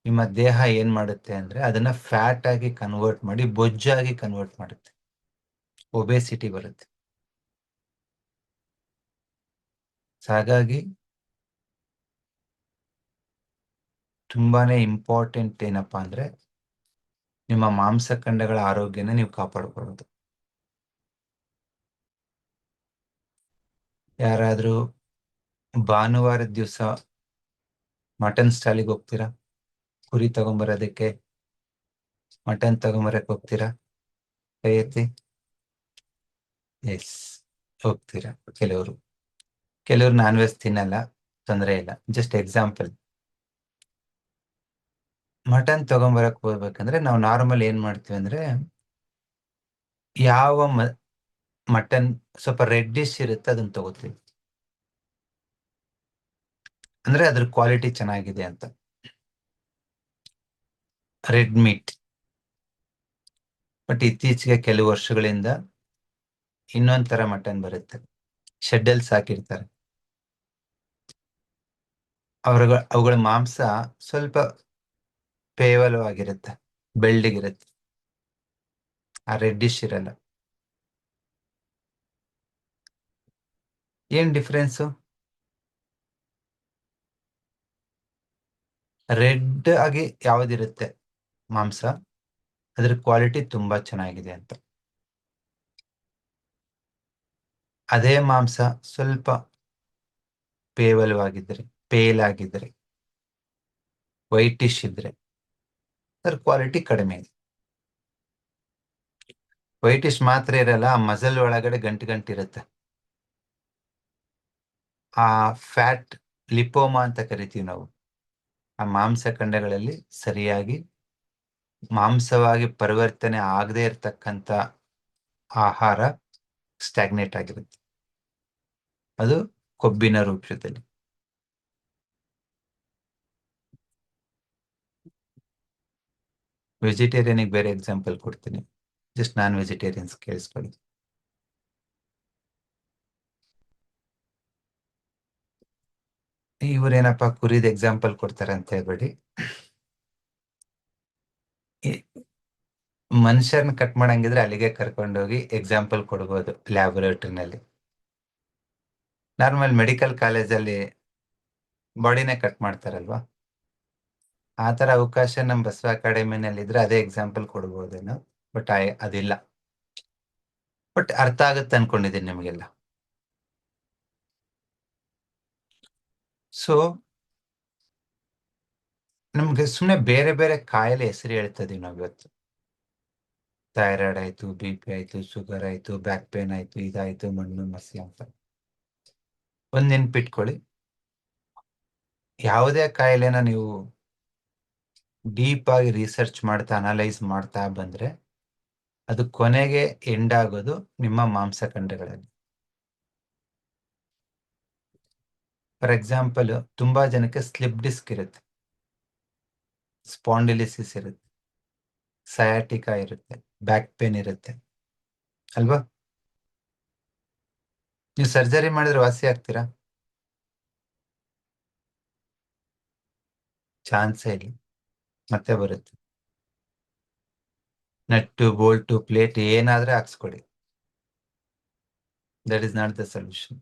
ನಿಮ್ಮ ದೇಹ ಏನ್ ಮಾಡುತ್ತೆ ಅಂದ್ರೆ ಅದನ್ನ ಫ್ಯಾಟ್ ಆಗಿ ಕನ್ವರ್ಟ್ ಮಾಡಿ ಬೊಜ್ಜಾಗಿ ಕನ್ವರ್ಟ್ ಮಾಡುತ್ತೆ, ಒಬೆಸಿಟಿ ಬರುತ್ತೆ. ಹಾಗಾಗಿ ತುಂಬಾನೇ ಇಂಪಾರ್ಟೆಂಟ್ ಏನಪ್ಪಾ ಅಂದ್ರೆ ನಿಮ್ಮ ಮಾಂಸಖಂಡಗಳ ಆರೋಗ್ಯನ ನೀವು ಕಾಪಾಡ್ಕೊಳ್ಳೋದು. ಯಾರಾದ್ರೂ ಭಾನುವಾರದ ದಿವಸ ಮಟನ್ ಸ್ಟಾಲಿಗೆ ಹೋಗ್ತೀರಾ? ಕುರಿ ತಗೊಂಬರೋದಕ್ಕೆ, ಮಟನ್ ತಗೊಂಬರಕ್ಕೆ ಹೋಗ್ತೀರಾ? ಕೈ ಎತ್ತಿ. ಎಸ್, ಹೋಗ್ತೀರಾ. ಕೆಲವರು ನಾನ್ ವೆಜ್ ತಿನ್ನಲ್ಲ, ತೊಂದರೆ ಇಲ್ಲ. Just example. ಮಟನ್ ತಗೊಂಬರಕ್ ಹೋಗ್ಬೇಕಂದ್ರೆ ನಾವು ನಾರ್ಮಲ್ ಏನ್ ಮಾಡ್ತೀವಿ ಅಂದ್ರೆ ಯಾವ ಮಟನ್ ಸ್ವಲ್ಪ ರೆಡ್ಡಿಶ್ ಇರುತ್ತೆ ಅದನ್ನ ತಗೋತೀವಿ, ಅಂದ್ರೆ ಅದ್ರ ಕ್ವಾಲಿಟಿ ಚೆನ್ನಾಗಿದೆ ಅಂತ, ರೆಡ್ ಮೀಟ್. ಬಟ್ ಇತ್ತೀಚೆಗೆ ಕೆಲವು ವರ್ಷಗಳಿಂದ ಇನ್ನೊಂದ್ ತರ ಮಟನ್ ಬರುತ್ತೆ, ಶೆಡ್ಡಲ್ಲಿ ಸಾಕಿರ್ತಾರೆ. ಅವುಗಳ ಮಾಂಸ ಸ್ವಲ್ಪ ಪೇವಲವಾಗಿರುತ್ತೆ, ಬೆಳ್ಳಗಿರುತ್ತೆ, ಆ ರೆಡ್ಡಿಶ್ ಇರಲ್ಲ. ಏನ್ ಡಿಫ್ರೆನ್ಸು? ರೆಡ್ ಆಗಿ ಯಾವ್ದಿರುತ್ತೆ ಮಾಂಸ, ಅದ್ರ ಕ್ವಾಲಿಟಿ ತುಂಬಾ ಚೆನ್ನಾಗಿದೆ ಅಂತ. ಅದೇ ಮಾಂಸ ಸ್ವಲ್ಪ ಪೇವಲವಾಗಿದ್ರೆ, ಪೇಲ್ ಆಗಿದ್ರೆ, ವೈಟಿಶ್ ಇದ್ರೆ ಅದ್ರ ಕ್ವಾಲಿಟಿ ಕಡಿಮೆ ಇದೆ. ವೈಟಿಶ್ ಮಾತ್ರ ಇರಲ್ಲ, ಆ ಮಸಲ್ ಒಳಗಡೆ ಗಂಟು ಗಂಟು ಇರುತ್ತೆ. ಆ ಫ್ಯಾಟ್ ಲಿಪೋಮಾ ಅಂತ ಕರಿತೀವಿ ನಾವು. ಆ ಮಾಂಸಖಂಡಗಳಲ್ಲಿ ಸರಿಯಾಗಿ ಮಾಂಸವಾಗಿ ಪರಿವರ್ತನೆ ಆಗದೆ ಇರತಕ್ಕಂತ ಆಹಾರ ಸ್ಟ್ಯಾಗ್ನೇಟ್ ಆಗಿರುತ್ತೆ, ಅದು ಕೊಬ್ಬಿನ ರೂಪದಲ್ಲಿ. ವೆಜಿಟೇರಿಯನ್ಗೆ ಬೇರೆ ಎಕ್ಸಾಂಪಲ್ ಕೊಡ್ತೀನಿ, ಜಸ್ಟ್ ನಾನ್ ವೆಜಿಟೇರಿಯನ್ಸ್ ಕೇಳಿಸ್ಕೊಳ್ಳಿ. ಇವ್ರೇನಪ್ಪ ಕುರಿದ ಎಕ್ಸಾಂಪಲ್ ಕೊಡ್ತಾರೆ ಅಂತ ಹೇಳ್ಬೇಡಿ. ಮನುಷ್ಯರ್ನ ಕಟ್ ಮಾಡಂಗಿದ್ರೆ ಅಲ್ಲಿಗೆ ಕರ್ಕೊಂಡೋಗಿ ಎಕ್ಸಾಂಪಲ್ ಕೊಡ್ಬೋದು, ಲ್ಯಾಬೊರೇಟರಿನಲ್ಲಿ. ನಾರ್ಮಲ್ ಮೆಡಿಕಲ್ ಕಾಲೇಜಲ್ಲಿ ಬಾಡಿನೇ ಕಟ್ ಮಾಡ್ತಾರಲ್ವಾ, ಆ ತರ ಅವಕಾಶ ನಮ್ಮ ಬಸವ ಅಕಾಡೆಮಿನಲ್ಲಿ ಇದ್ರೆ ಅದೇ ಎಕ್ಸಾಂಪಲ್ ಕೊಡ್ಬೋದೇನೋ, ಬಟ್ ಅದಿಲ್ಲ. ಬಟ್ ಅರ್ಥ ಆಗುತ್ತೆ ಅನ್ಕೊಂಡಿದ್ದೀನಿ ನಿಮಗೆಲ್ಲ. ಸೊ ನಮ್ಗೆ ಸುಮ್ಮನೆ ಬೇರೆ ಬೇರೆ ಕಾಯಿಲೆ ಹೆಸರು ಹೇಳ್ತಾ ಇದೀವಿ ನಾವು ಇವತ್ತು. ಥೈರಾಯ್ಡ್ ಆಯ್ತು, BP ಆಯ್ತು, ಶುಗರ್ ಆಯ್ತು, ಬ್ಯಾಕ್ ಪೇನ್ ಆಯ್ತು, ಇದಾಯ್ತು, ಮಣ್ಣು ಮಸಿ ಅಂತ. ಒಂದ್ ನೆನ್ಪಿಟ್ಕೊಳ್ಳಿ, ಯಾವುದೇ ಕಾಯಿಲೆನ ನೀವು ಡೀಪ್ ಆಗಿ ರಿಸರ್ಚ್ ಮಾಡ್ತಾ ಅನಲೈಸ್ ಮಾಡ್ತಾ ಬಂದ್ರೆ ಅದು ಕೊನೆಗೆ ಎಂಡ್ ಆಗೋದು ನಿಮ್ಮ ಮಾಂಸಖಂಡಗಳಲ್ಲಿ. ಫಾರ್ ಎಕ್ಸಾಂಪಲ್, ತುಂಬಾ ಜನಕ್ಕೆ ಸ್ಲಿಪ್ ಡಿಸ್ಕ್ ಇರುತ್ತೆ, ಸ್ಪಾಂಡಿಲಿಸಿಸ್ ಇರುತ್ತೆ, ಸಯಾಟಿಕಾ ಇರುತ್ತೆ, ಬ್ಯಾಕ್ ಪೇನ್ ಇರುತ್ತೆ ಅಲ್ವಾ? ನೀವು ಸರ್ಜರಿ ಮಾಡಿದ್ರೆ ವಾಸಿ ಆಗ್ತೀರಾ? ಚಾನ್ಸೇ ಇಲ್ಲ, ಮತ್ತೆ ಬರುತ್ತೆ. ನಟ್ಟು ಬೋಲ್ಟು ಪ್ಲೇಟ್ ಏನಾದ್ರೆ ಹಾಕ್ಸ್ಕೊಡಿ, that is not the solution.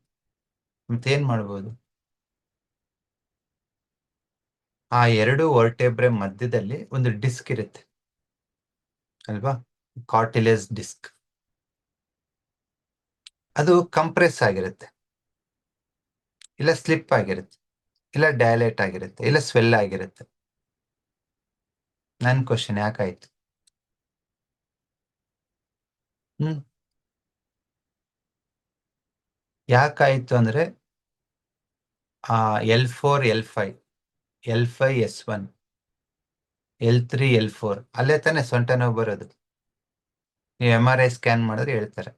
ಮತ್ತೇನ್ ಮಾಡ್ಬೋದು? ಆ ಎರಡು ವರ್ಟೆಬ್ರೆ ಮಧ್ಯದಲ್ಲಿ ಒಂದು ಡಿಸ್ಕ್ ಇರುತ್ತೆ ಅಲ್ವಾ, ಕಾರ್ಟಿಲೇಜ್ ಡಿಸ್ಕ್. ಅದು ಕಂಪ್ರೆಸ್ ಆಗಿರುತ್ತೆ, ಇಲ್ಲ ಸ್ಲಿಪ್ ಆಗಿರುತ್ತೆ, ಇಲ್ಲ ಡೈಲೇಟ್ ಆಗಿರುತ್ತೆ, ಇಲ್ಲ ಸ್ವೆಲ್ ಆಗಿರುತ್ತೆ. ನನ್ ಕ್ವಶನ್ ಯಾಕಾಯ್ತು? ಯಾಕಾಯ್ತು ಅಂದ್ರೆ L4 L5 L5 S1 L3 L4 ಅಲ್ಲೇ ತಾನೆ ಸೊಂಟ ನೋವು ಬರೋದು. ನೀವು MRI ಸ್ಕ್ಯಾನ್ ಮಾಡಿದ್ರೆ ಹೇಳ್ತಾರೆ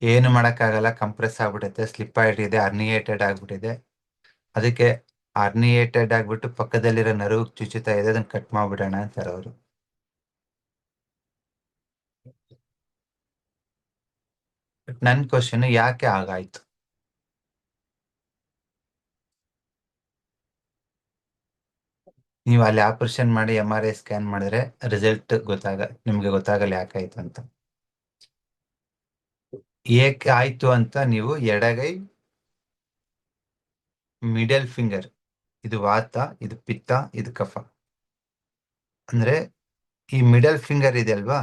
ಏನು ಮಾಡಕ್ಕಾಗಲ್ಲ, ಕಂಪ್ರೆಸ್ ಆಗ್ಬಿಟ್ಟಿದೆ, ಸ್ಲಿಪ್ ಆಗಿಬಿಟ್ಟಿದೆ, ಅರ್ನಿಯೇಟೆಡ್ ಆಗ್ಬಿಟ್ಟಿದೆ. ಅದಕ್ಕೆ ಅರ್ನಿಯೇಟೆಡ್ ಆಗ್ಬಿಟ್ಟು ಪಕ್ಕದಲ್ಲಿರೋ ನರ್ವ್ ಚುಚ್ಚುತ್ತಾ ಇದೆ, ಅದನ್ನ ಕಟ್ ಮಾಡ್ಬಿಡೋಣ ಅಂತಾರೆ ಅವರು. ನನ್ ಕ್ವಶನ್, ಯಾಕೆ ಆಗಾಯ್ತು? ನೀವು ಅಲ್ಲಿ ಆಪರೇಷನ್ ಮಾಡಿ MRI ಸ್ಕ್ಯಾನ್ ಮಾಡಿದ್ರೆ ರಿಸಲ್ಟ್ ನಿಮ್ಗೆ ಗೊತ್ತಾಗಲ್ಲ ಯಾಕಾಯ್ತು ಅಂತ. ಏಕೆ ಆಯ್ತು ಅಂತ ನೀವು ಎಡಗೈ ಮಿಡಲ್ ಫಿಂಗರ್, ಇದು ವಾತ, ಇದು ಪಿತ್ತ, ಇದು ಕಫ. ಅಂದ್ರೆ ಈ ಮಿಡಲ್ ಫಿಂಗರ್ ಇದೆ ಅಲ್ವಾ,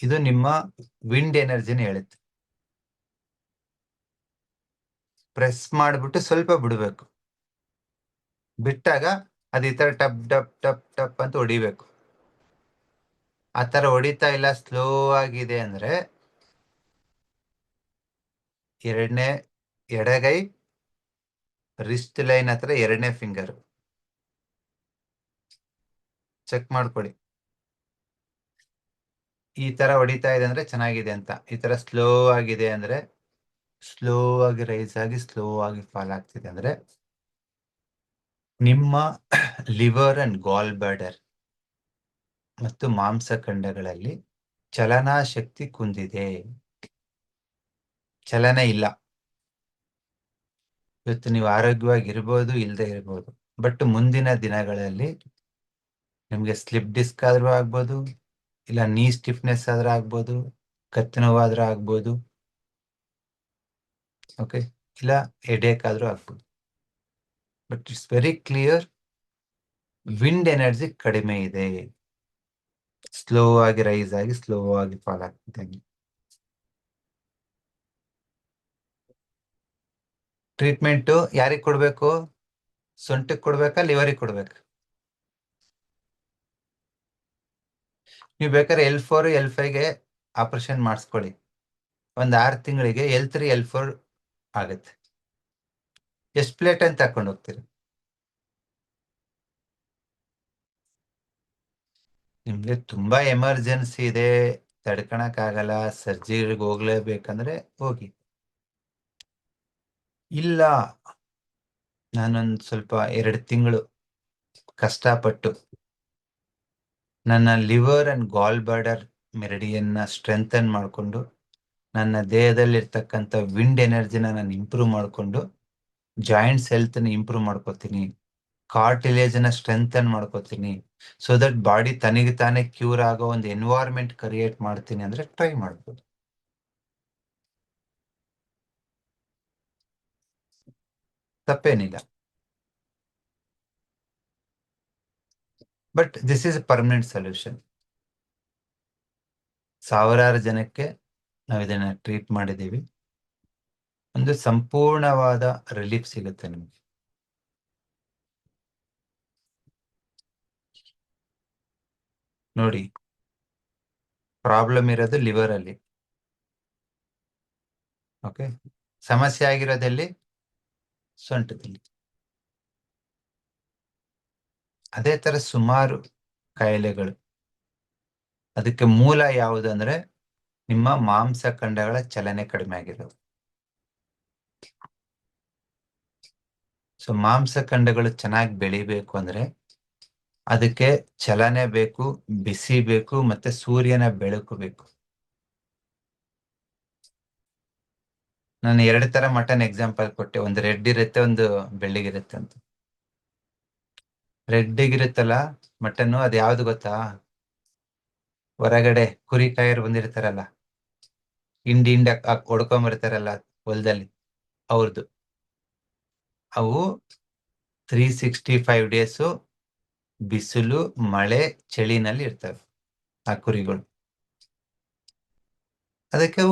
ಇದು ನಿಮ್ಮ ವಿಂಡ್ ಎನರ್ಜಿನ ಹೇಳುತ್ತೆ. ಪ್ರೆಸ್ ಮಾಡಿಬಿಟ್ಟು ಸ್ವಲ್ಪ ಬಿಡಬೇಕು, ಬಿಟ್ಟಾಗ ಅದು ಈ ತರ ಟಪ್ ಟಪ್ ಟಪ್ ಟಪ್ ಅಂತ ಹೊಡಿಬೇಕು. ಆ ತರ ಹೊಡಿತಾ ಇಲ್ಲ, ಸ್ಲೋ ಆಗಿದೆ ಅಂದ್ರೆ ಎಡಗೈ ರಿಸ್ಟ್ ಲೈನ್ ಹತ್ರ ಎರಡನೇ ಫಿಂಗರ್ ಚೆಕ್ ಮಾಡ್ಕೊಳ್ಳಿ. ಈ ತರ ಹೊಡಿತಾ ಇದೆ ಅಂದ್ರೆ ಚೆನ್ನಾಗಿದೆ ಅಂತ, ಈ ತರ ಸ್ಲೋ ಆಗಿದೆ ಅಂದ್ರೆ, ಸ್ಲೋ ಆಗಿ ರೈಸ್ ಆಗಿ ಸ್ಲೋ ಆಗಿ ಫಾಲ್ ಆಗ್ತಿದೆ ಅಂದ್ರೆ ನಿಮ್ಮ ಲಿವರ್ ಅಂಡ್ ಗಾಲ್ ಬ್ಲಾಡರ್ ಮತ್ತು ಮಾಂಸಖಂಡಗಳಲ್ಲಿ ಚಲನಾ ಶಕ್ತಿ ಕುಂದಿದೆ. ಚಲನೆ ಇಲ್ಲ. ಇವತ್ತು ನೀವು ಆರೋಗ್ಯವಾಗಿರ್ಬೋದು, ಇಲ್ಲದೆ ಇರ್ಬೋದು, ಬಟ್ ಮುಂದಿನ ದಿನಗಳಲ್ಲಿ ನಿಮ್ಗೆ ಸ್ಲಿಪ್ ಡಿಸ್ಕ್ ಆದ್ರೂ ಆಗ್ಬೋದು, ಇಲ್ಲ ನೀ ಸ್ಟಿಫ್ನೆಸ್ ಆದ್ರೂ ಆಗ್ಬೋದು, ಕತ್ತು ನೋವಾದ್ರೂ ಆಗ್ಬೋದು, ಓಕೆ, ಇಲ್ಲ ಹೆಡೇಕ್ ಆದ್ರೂ ಆಗ್ಬೋದು. But it's very clear, wind energy ಕಡಿಮೆ ಇದೆ. ಸ್ಲೋ ಆಗಿ ರೈಸ್ ಆಗಿ ಸ್ಲೋ ಆಗಿ ಫಾಲ್ ಆಗ್ತಿದೆ. ಟ್ರೀಟ್ಮೆಂಟ್ ಯಾರಿಗೆ ಕೊಡ್ಬೇಕು? ಸೊಂಟಕ್ಕೆ ಕೊಡ್ಬೇಕಾ, ಲಿವರಿಗೆ ಕೊಡ್ಬೇಕಾ? ನೀವು ಬೇಕಾದ್ರೆ L4 L5ಗೆ ಆಪರೇಷನ್ ಮಾಡಿಸ್ಕೊಳ್ಳಿ. ಒಂದ್ 6 ತಿಂಗಳಿಗೆ L3 L4 ಆಗುತ್ತೆ. ಎಷ್ಟು ಪ್ಲೇಟ್ ಅಂತ ತಕೊಂಡು ಹೋಗ್ತೀರಿ? ನಿಮ್ಗೆ ತುಂಬಾ ಎಮರ್ಜೆನ್ಸಿ ಇದೆ, ತಡ್ಕಣಕ್ ಆಗಲ್ಲ, ಸರ್ಜರಿಗೆ ಹೋಗ್ಲೇಬೇಕಂದ್ರೆ ಹೋಗಿ. ಇಲ್ಲ, ನಾನೊಂದ್ ಸ್ವಲ್ಪ 2 ತಿಂಗಳು ಕಷ್ಟಪಟ್ಟು ನನ್ನ ಲಿವರ್ ಅಂಡ್ ಗಾಲ್ ಬ್ಲಾಡರ್ ಮೆರಿಡಿಯನ್ನ ಸ್ಟ್ರೆಂಥನ್ ಮಾಡಿಕೊಂಡು, ನನ್ನ ದೇಹದಲ್ಲಿರ್ತಕ್ಕಂಥ ವಿಂಡ್ ಎನರ್ಜಿನ ನಾನು ಇಂಪ್ರೂವ್ ಮಾಡಿಕೊಂಡು, ಜಾಯಿಂಟ್ಸ್ ಹೆಲ್ತ್ನ ಇಂಪ್ರೂವ್ ಮಾಡ್ಕೋತೀನಿ, ಕಾರ್ಟಿಲೇಜನ್ನ ಸ್ಟ್ರೆಂಥನ್ ಮಾಡ್ಕೋತೀನಿ, ಸೊ ದಟ್ ಬಾಡಿ ತನಗೆ ತಾನೇ ಕ್ಯೂರ್ ಆಗೋ ಒಂದು ಎನ್ವೈರ್ಮೆಂಟ್ ಕ್ರಿಯೇಟ್ ಮಾಡ್ತೀನಿ ಅಂದ್ರೆ ಟ್ರೈ ಮಾಡ್ಬೋದು. ತಪ್ಪೇನಿಲ್ಲ. But this is A permanent solution. ಸಾವಿರಾರು ಜನಕ್ಕೆ ನಾವು ಇದನ್ನ ಟ್ರೀಟ್ ಮಾಡಿದ್ದೀವಿ. ಒಂದು ಸಂಪೂರ್ಣವಾದ ರಿಲೀಫ್ ಸಿಗುತ್ತೆ ನಿಮಗೆ. ನೋಡಿ, ಪ್ರಾಬ್ಲಮ್ ಇರೋದು ಲಿವರ್ ಅಲ್ಲಿ, ಓಕೆ, ಸಮಸ್ಯೆ ಆಗಿರೋದಲ್ಲಿ ಸೊಂಟದಲ್ಲಿ. ಅದೇ ತರ ಸುಮಾರು ಕಾಯಿಲೆಗಳು. ಅದಕ್ಕೆ ಮೂಲ ಯಾವುದು ಅಂದ್ರೆ ನಿಮ್ಮ ಮಾಂಸಖಂಡಗಳ ಚಲನೆ ಕಡಿಮೆ ಆಗಿರೋದು. ಸೊ ಮಾಂಸಖಂಡಗಳು ಚೆನ್ನಾಗಿ ಬೆಳಿಬೇಕು ಅಂದ್ರೆ ಅದಕ್ಕೆ ಚಲನೆ ಬೇಕು, ಬಿಸಿ ಬೇಕು, ಮತ್ತೆ ಸೂರ್ಯನ ಬೆಳಕು ಬೇಕು. ನಾನು 2 ತರ ಮಟನ್ ಎಕ್ಸಾಂಪಲ್ ಕೊಟ್ಟೆ, ಒಂದು ರೆಡ್ ಇರುತ್ತೆ, ಒಂದು ಬೆಳ್ಳಿಗಿರುತ್ತೆ ಅಂತ. ರೆಡ್ಡಿಗಿರುತ್ತಲ್ಲ ಮಟನ್ನು, ಅದು ಯಾವ್ದು ಗೊತ್ತಾ? ಹೊರಗಡೆ ಕುರಿ ಕಾಯರು ಬಂದಿರ್ತಾರಲ್ಲ, ಹಿಂಡಿ ಹೊಡ್ಕೊಂಬರ್ತಾರಲ್ಲ ಹೊಲದಲ್ಲಿ, ಅವ್ರದ್ದು. ಅವು 365 ಡೇಸು ಬಿಸಿಲು, ಮಳೆ, ಚಳಿನಲ್ಲಿ ಇರ್ತವೆ ಆ ಕುರಿಗಳು. ಅದಕ್ಕೆ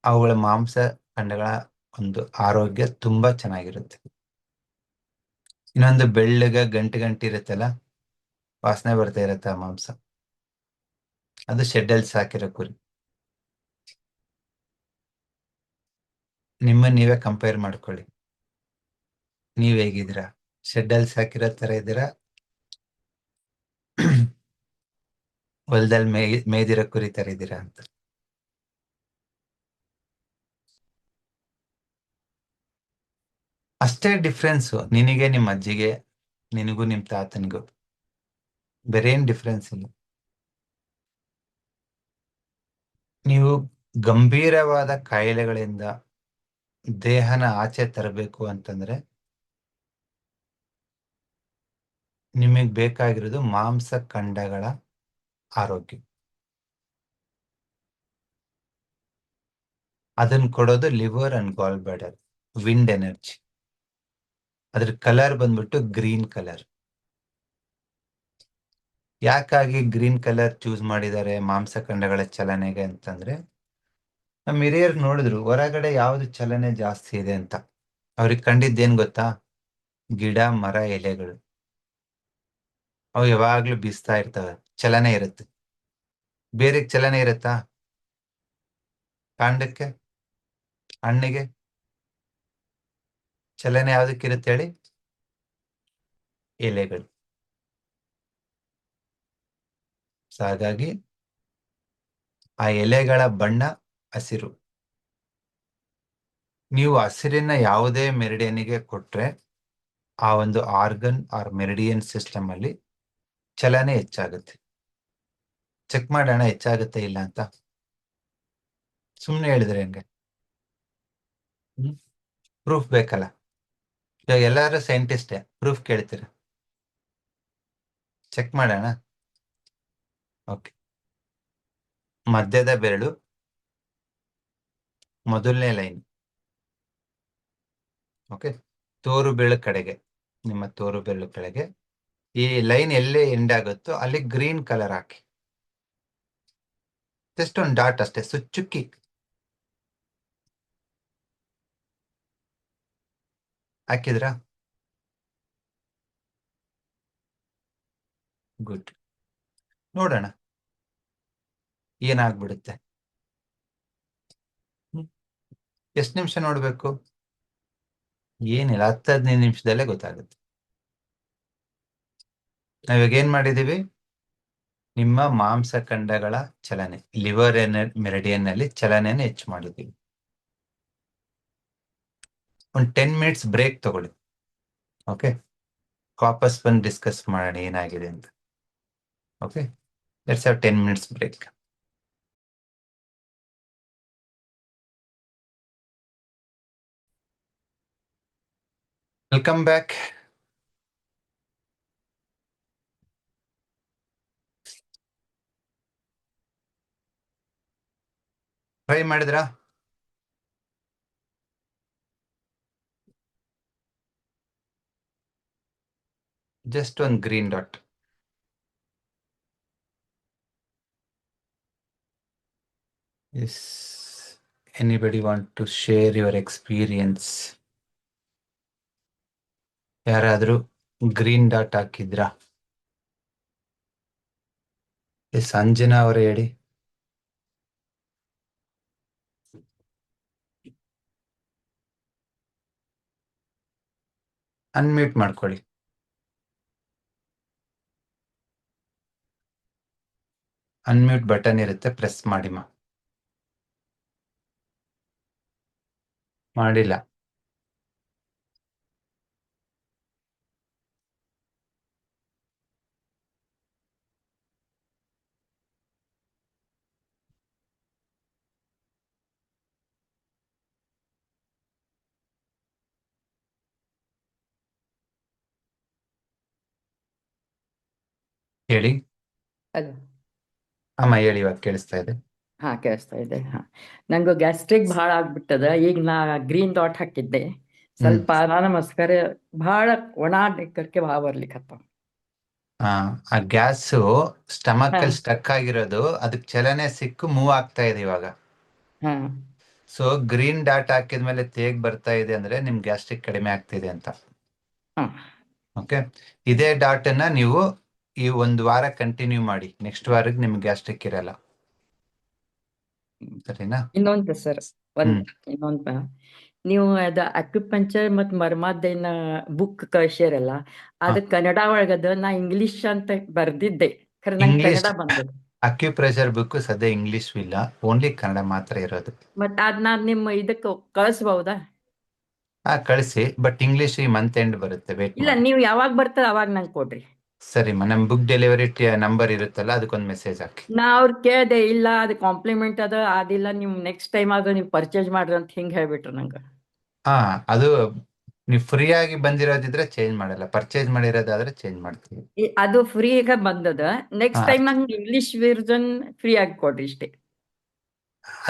ಅವುಗಳ ಮಾಂಸ ಖಂಡಗಳ ಒಂದು ಆರೋಗ್ಯ ತುಂಬಾ ಚೆನ್ನಾಗಿರುತ್ತೆ. ಇನ್ನೊಂದು ಬೆಳ್ಳಗ ಗಂಟು ಇರುತ್ತಲ್ಲ, ವಾಸನೆ ಬರ್ತಾ ಇರುತ್ತೆ ಆ ಮಾಂಸ, ಅದು ಶೆಡ್ಡಲ್ಲಿ ಸಾಕಿರೋ ಕುರಿ. ನಿಮ್ಮ ನೀವೇ ಕಂಪೇರ್ ಮಾಡ್ಕೊಳ್ಳಿ. ನೀವ್ ಹೇಗಿದ್ದೀರಾ? ಶೆಡ್ಡಲ್ಲಿ ಸಾಕಿರೋ ತರ ಇದ್ದೀರಾ, ಹೊಲದಲ್ಲಿ ಮೇಯ್ದಿರೋ ಕುರಿ ತರ ಇದ್ದೀರಾ ಅಂತ. ಅಷ್ಟೇ ಡಿಫ್ರೆನ್ಸು, ನಿನಗೆ ನಿಮ್ಮ ಅಜ್ಜಿಗೆ, ನಿನಗೂ ನಿಮ್ ತಾತನಿಗೂ ಬೇರೆ ಏನ್ ಡಿಫ್ರೆನ್ಸ್ ಇಲ್ಲ. ನೀವು ಗಂಭೀರವಾದ ಕಾಯಿಲೆಗಳಿಂದ ದೇಹನ ಆಚೆ ತರಬೇಕು ಅಂತಂದ್ರೆ ನಿಮಗ್ ಬೇಕಾಗಿರೋದು ಮಾಂಸಖಂಡಗಳ ಆರೋಗ್ಯ. ಅದನ್ನ ಕೊಡೋದು liver and gall bladder, wind energy. ಅದ್ರ ಕಲರ್ ಬಂದ್ಬಿಟ್ಟು ಗ್ರೀನ್ ಕಲರ್. ಯಾಕಾಗಿ ಗ್ರೀನ್ ಕಲರ್ ಚೂಸ್ ಮಾಡಿದ್ದಾರೆ ಮಾಂಸಖಂಡಗಳ ಚಲನೆಗೆ ಅಂತಂದ್ರೆ, ನಮ್ಮ ಹಿರಿಯರು ನೋಡಿದ್ರು ಹೊರಗಡೆ ಯಾವ್ದು ಚಲನೆ ಜಾಸ್ತಿ ಇದೆ ಅಂತ. ಅವ್ರಿಗೆ ಕಂಡಿದ್ದೇನ್ ಗೊತ್ತಾ? ಗಿಡ, ಮರ, ಎಲೆಗಳು. ಅವು ಯಾವಾಗ್ಲೂ ಬೀಸ್ತಾ ಇರ್ತವೆ, ಚಲನೆ ಇರುತ್ತೆ. ಬೇರೆ ಚಲನೆ ಇರುತ್ತಾ? ಕಾಂಡಕ್ಕೆ, ಹಣ್ಣಿಗೆ ಚಲನೆ ಯಾವ್ದಕ್ಕಿರುತ್ತೆ ಹೇಳಿ? ಎಲೆಗಳು. ಸೊ ಹಾಗಾಗಿ ಆ ಎಲೆಗಳ ಬಣ್ಣ ಹಸಿರು. ನೀವು ಹಸಿರಿನ ಯಾವುದೇ ಮೆರಿಡಿಯನ್ಗೆ ಕೊಟ್ರೆ ಆ ಒಂದು ಆರ್ಗನ್ ಆರ್ ಮೆರಿಡಿಯನ್ ಸಿಸ್ಟಮ್ ಅಲ್ಲಿ ಚಲನೆ ಹೆಚ್ಚಾಗುತ್ತೆ. ಚೆಕ್ ಮಾಡೋಣ ಹೆಚ್ಚಾಗುತ್ತೆ ಇಲ್ಲ ಅಂತ. ಸುಮ್ನೆ ಹೇಳಿದ್ರೆ ಹೆಂಗೆ? ಪ್ರೂಫ್ ಬೇಕಲ್ಲ. ಇವಾಗ ಎಲ್ಲಾರು ಸೈಂಟಿಸ್ಟೇ, ಪ್ರೂಫ್ ಕೇಳ್ತೀರ. ಚೆಕ್ ಮಾಡೋಣ. ಓಕೆ. ಮಧ್ಯದ ಬೆರಳು, ಮೊದಲನೇ ಲೈನ್. ಓಕೆ. ತೋರು ಬೆರಳು ಕಡೆಗೆ, ನಿಮ್ಮ ತೋರು ಬೆರಳು ಕೆಳಗೆ ಈ ಲೈನ್ ಎಲ್ಲಿ ಎಂಡ್ ಆಗುತ್ತೋ ಅಲ್ಲಿ ಗ್ರೀನ್ ಕಲರ್ ಹಾಕಿ. ಜಸ್ಟ್ ಒಂದು ಡಾಟ್ ಅಷ್ಟೇ, ಸುಚ್ಚುಕ್ಕಿ. ಹಾಕಿದ್ರಾ? ಗುಡ್. ನೋಡೋಣ ಏನಾಗ್ಬಿಡುತ್ತೆ. ಎಷ್ಟು ನಿಮಿಷ ನೋಡ್ಬೇಕು? ಏನಿಲ್ಲ, 10-15 ನಿಮಿಷದಲ್ಲೇ ಗೊತ್ತಾಗುತ್ತೆ. ನಾವಿವಾಗ ಏನ್ ಮಾಡಿದೀವಿ? ನಿಮ್ಮ ಮಾಂಸಖಂಡಗಳ ಚಲನೆ, ಲಿವರ್ ಮೆರಿಡಿಯನ್ ನಲ್ಲಿ ಚಲನೆಯನ್ನು ಹೆಚ್ಚು ಮಾಡಿದ್ದೀವಿ. ಒಂದು 10 ಮಿನಿಟ್ಸ್ ಬ್ರೇಕ್ ತಗೊಳ್ಳಿ. ಓಕೆ. ವಾಪಸ್ ಬಂದು ಡಿಸ್ಕಸ್ ಮಾಡೋಣ ಏನಾಗಿದೆ ಅಂತ. Okay. Let's have 10 minutes break. Welcome back. Try ಮಾಡಿದ್ರಾ? ಜಸ್ಟ್ ಒಂದು green dot. Yes. Anybody want to share your experience? ಯಾರಾದ್ರೂ ಗ್ರೀನ್ ಡಾಟ್ ಹಾಕಿದ್ರಾ? ಎಸ್, ಅಂಜನಾ ಅವರು ಹೇಳಿ. ಅನ್ಮ್ಯೂಟ್ ಮಾಡ್ಕೊಳ್ಳಿ. ಅನ್ಮ್ಯೂಟ್ ಬಟನ್ ಇರುತ್ತೆ, ಪ್ರೆಸ್ ಮಾಡಿ. ಮಾಡಿಲ್ಲ. ಹೇಳಿ.
ಅದು
ಅಮ್ಮ ಹೇಳಿ, ಇವಾಗ ಕೇಳಿಸ್ತಾ ಇದೆ.
ಕೇಳಿಸ್ತಾ ಇದೆ. ನಂಗೆ ಗ್ಯಾಸ್ಟ್ರಿಕ್ ಭಾಳ ಆಗ್ಬಿಟ್ಟದ. ಈಗ ನಾ ಗ್ರೀನ್ ಡಾಟ್ ಹಾಕಿದ್ದೆ, ಸ್ವಲ್ಪ ನಮಸ್ಕಾರ ಭಾಳ ಒಣ ನೆಕ್ಕರ್ಕೆ ಭಾಳ ಬರ್ಲಿಕ್ಕತ್ತ.
ಆ ಗ್ಯಾಸು ಸ್ಟಮಕ್ ಅಲ್ಲಿ ಸ್ಟಕ್ ಆಗಿರೋದು, ಅದಕ್ಕೆ ಚಲನೆ ಸಿಕ್ಕು ಮೂವ್ ಆಗ್ತಾ ಇದೆ ಇವಾಗ. ಸೊ ಗ್ರೀನ್ ಡಾಟ್ ಹಾಕಿದ್ಮೇಲೆ ತೇಗ್ ಬರ್ತಾ ಇದೆ ಅಂದ್ರೆ ನಿಮ್ ಗ್ಯಾಸ್ಟ್ರಿಕ್ ಕಡಿಮೆ ಆಗ್ತಿದೆ ಅಂತ. ಓಕೆ. ಇದೇ ಡಾಟ್ ಅನ್ನ ನೀವು ಈ 1 ವಾರ ಕಂಟಿನ್ಯೂ ಮಾಡಿ, ನೆಕ್ಸ್ಟ್ ವಾರಕ್ಕೆ ನಿಮ್ಗೆ ಗ್ಯಾಸ್ಟ್ರಿಕ್ ಇರಲ್ಲ. ಸರಿನಾ?
ಇನ್ನೊಂದು ಸರ್, ಇನ್ನೊಂದು ನೀವು ಅದು ಅಕ್ಯುಪಂಚರ್ ಮತ್ತು ಮರ್ಮಾದ್ದೇನ ಬುಕ್ ಕಳ್ಸ್ಯಾರಲ್ಲ, ಅದು ಕನ್ನಡ ಒಳಗದ. ನಾ ಇಂಗ್ಲಿಷ್ ಅಂತ ಬರ್ದಿದ್ದೆ, ಖರೆ ನಂಗೆ
ಇಂಗ್ಲಿಷ್
ಕನ್ನಡ ಬಂದದ್ದು.
ಅಕ್ಯುಪ್ರೆಷರ್ ಬುಕ್ ಸದ್ಯ ಇಂಗ್ಲಿಷ್ ಇಲ್ಲ, ಓನ್ಲಿ ಕನ್ನಡ ಮಾತ್ರ ಇರೋದು.
ಮತ್ ಅದ್ ನಾನ್ ನಿಮ್ಮ ಇದಕ್ಕೆ ಕಳಿಸ್ಬಹುದಾ?
ಕಳಿಸಿ, ಬಟ್ ಇಂಗ್ಲಿಷ್ ಈ ಮಂತ್ ಎಂಡ್ ಬರುತ್ತೆ, ವೇಟ್
ಇಲ್ಲ,
ಮಾಡಿ.
ನೀವು ಯಾವಾಗ ಬರ್ತದ ಅವಾಗ ನಂಗೆ ಕೊಡ್ರಿ.
ಸರಿಮ್ಮ, ನಮ್ ಬುಕ್ ಡೆಲಿವರಿ ನಂಬರ್ ಇರುತ್ತಲ್ಲ, ಅದಕ್ಕೊಂದು ಮೆಸೇಜ್ ಹಾಕಿ.
ನಾ ಅವ್ರು ಕೇಳ್ದೆ, ಇಲ್ಲ ಅದು ಕಾಂಪ್ಲಿಮೆಂಟ್ ಅದ, ಅದಿಲ್ಲ, ನೀವು ನೆಕ್ಸ್ಟ್ ಟೈಮ್ ಆದ್ರೆ ನೀವು ಪರ್ಚೇಸ್ ಮಾಡ್ರಿ ಅಂತ ಹಿಂಗೆ ಹೇಳ್ಬಿಟ್ರು ನಂಗೆ.
ಅದು ನೀವು ಫ್ರೀ ಆಗಿ ಬಂದಿರೋದಿದ್ರೆ ಚೇಂಜ್ ಮಾಡಲ್ಲ, ಪರ್ಚೇಸ್ ಮಾಡಿರೋದಾದ್ರೆ ಚೇಂಜ್ ಮಾಡ್ತೀವಿ.
ಅದು ಫ್ರೀಗ ಬಂದದ. ನೆಕ್ಸ್ಟ್ ಟೈಮ್ ನಂಗೆ ಇಂಗ್ಲಿಷ್ ವರ್ಜನ್ ಫ್ರೀ ಆಗಿ ಕೊಡ್ರಿ ಇಷ್ಟೇ.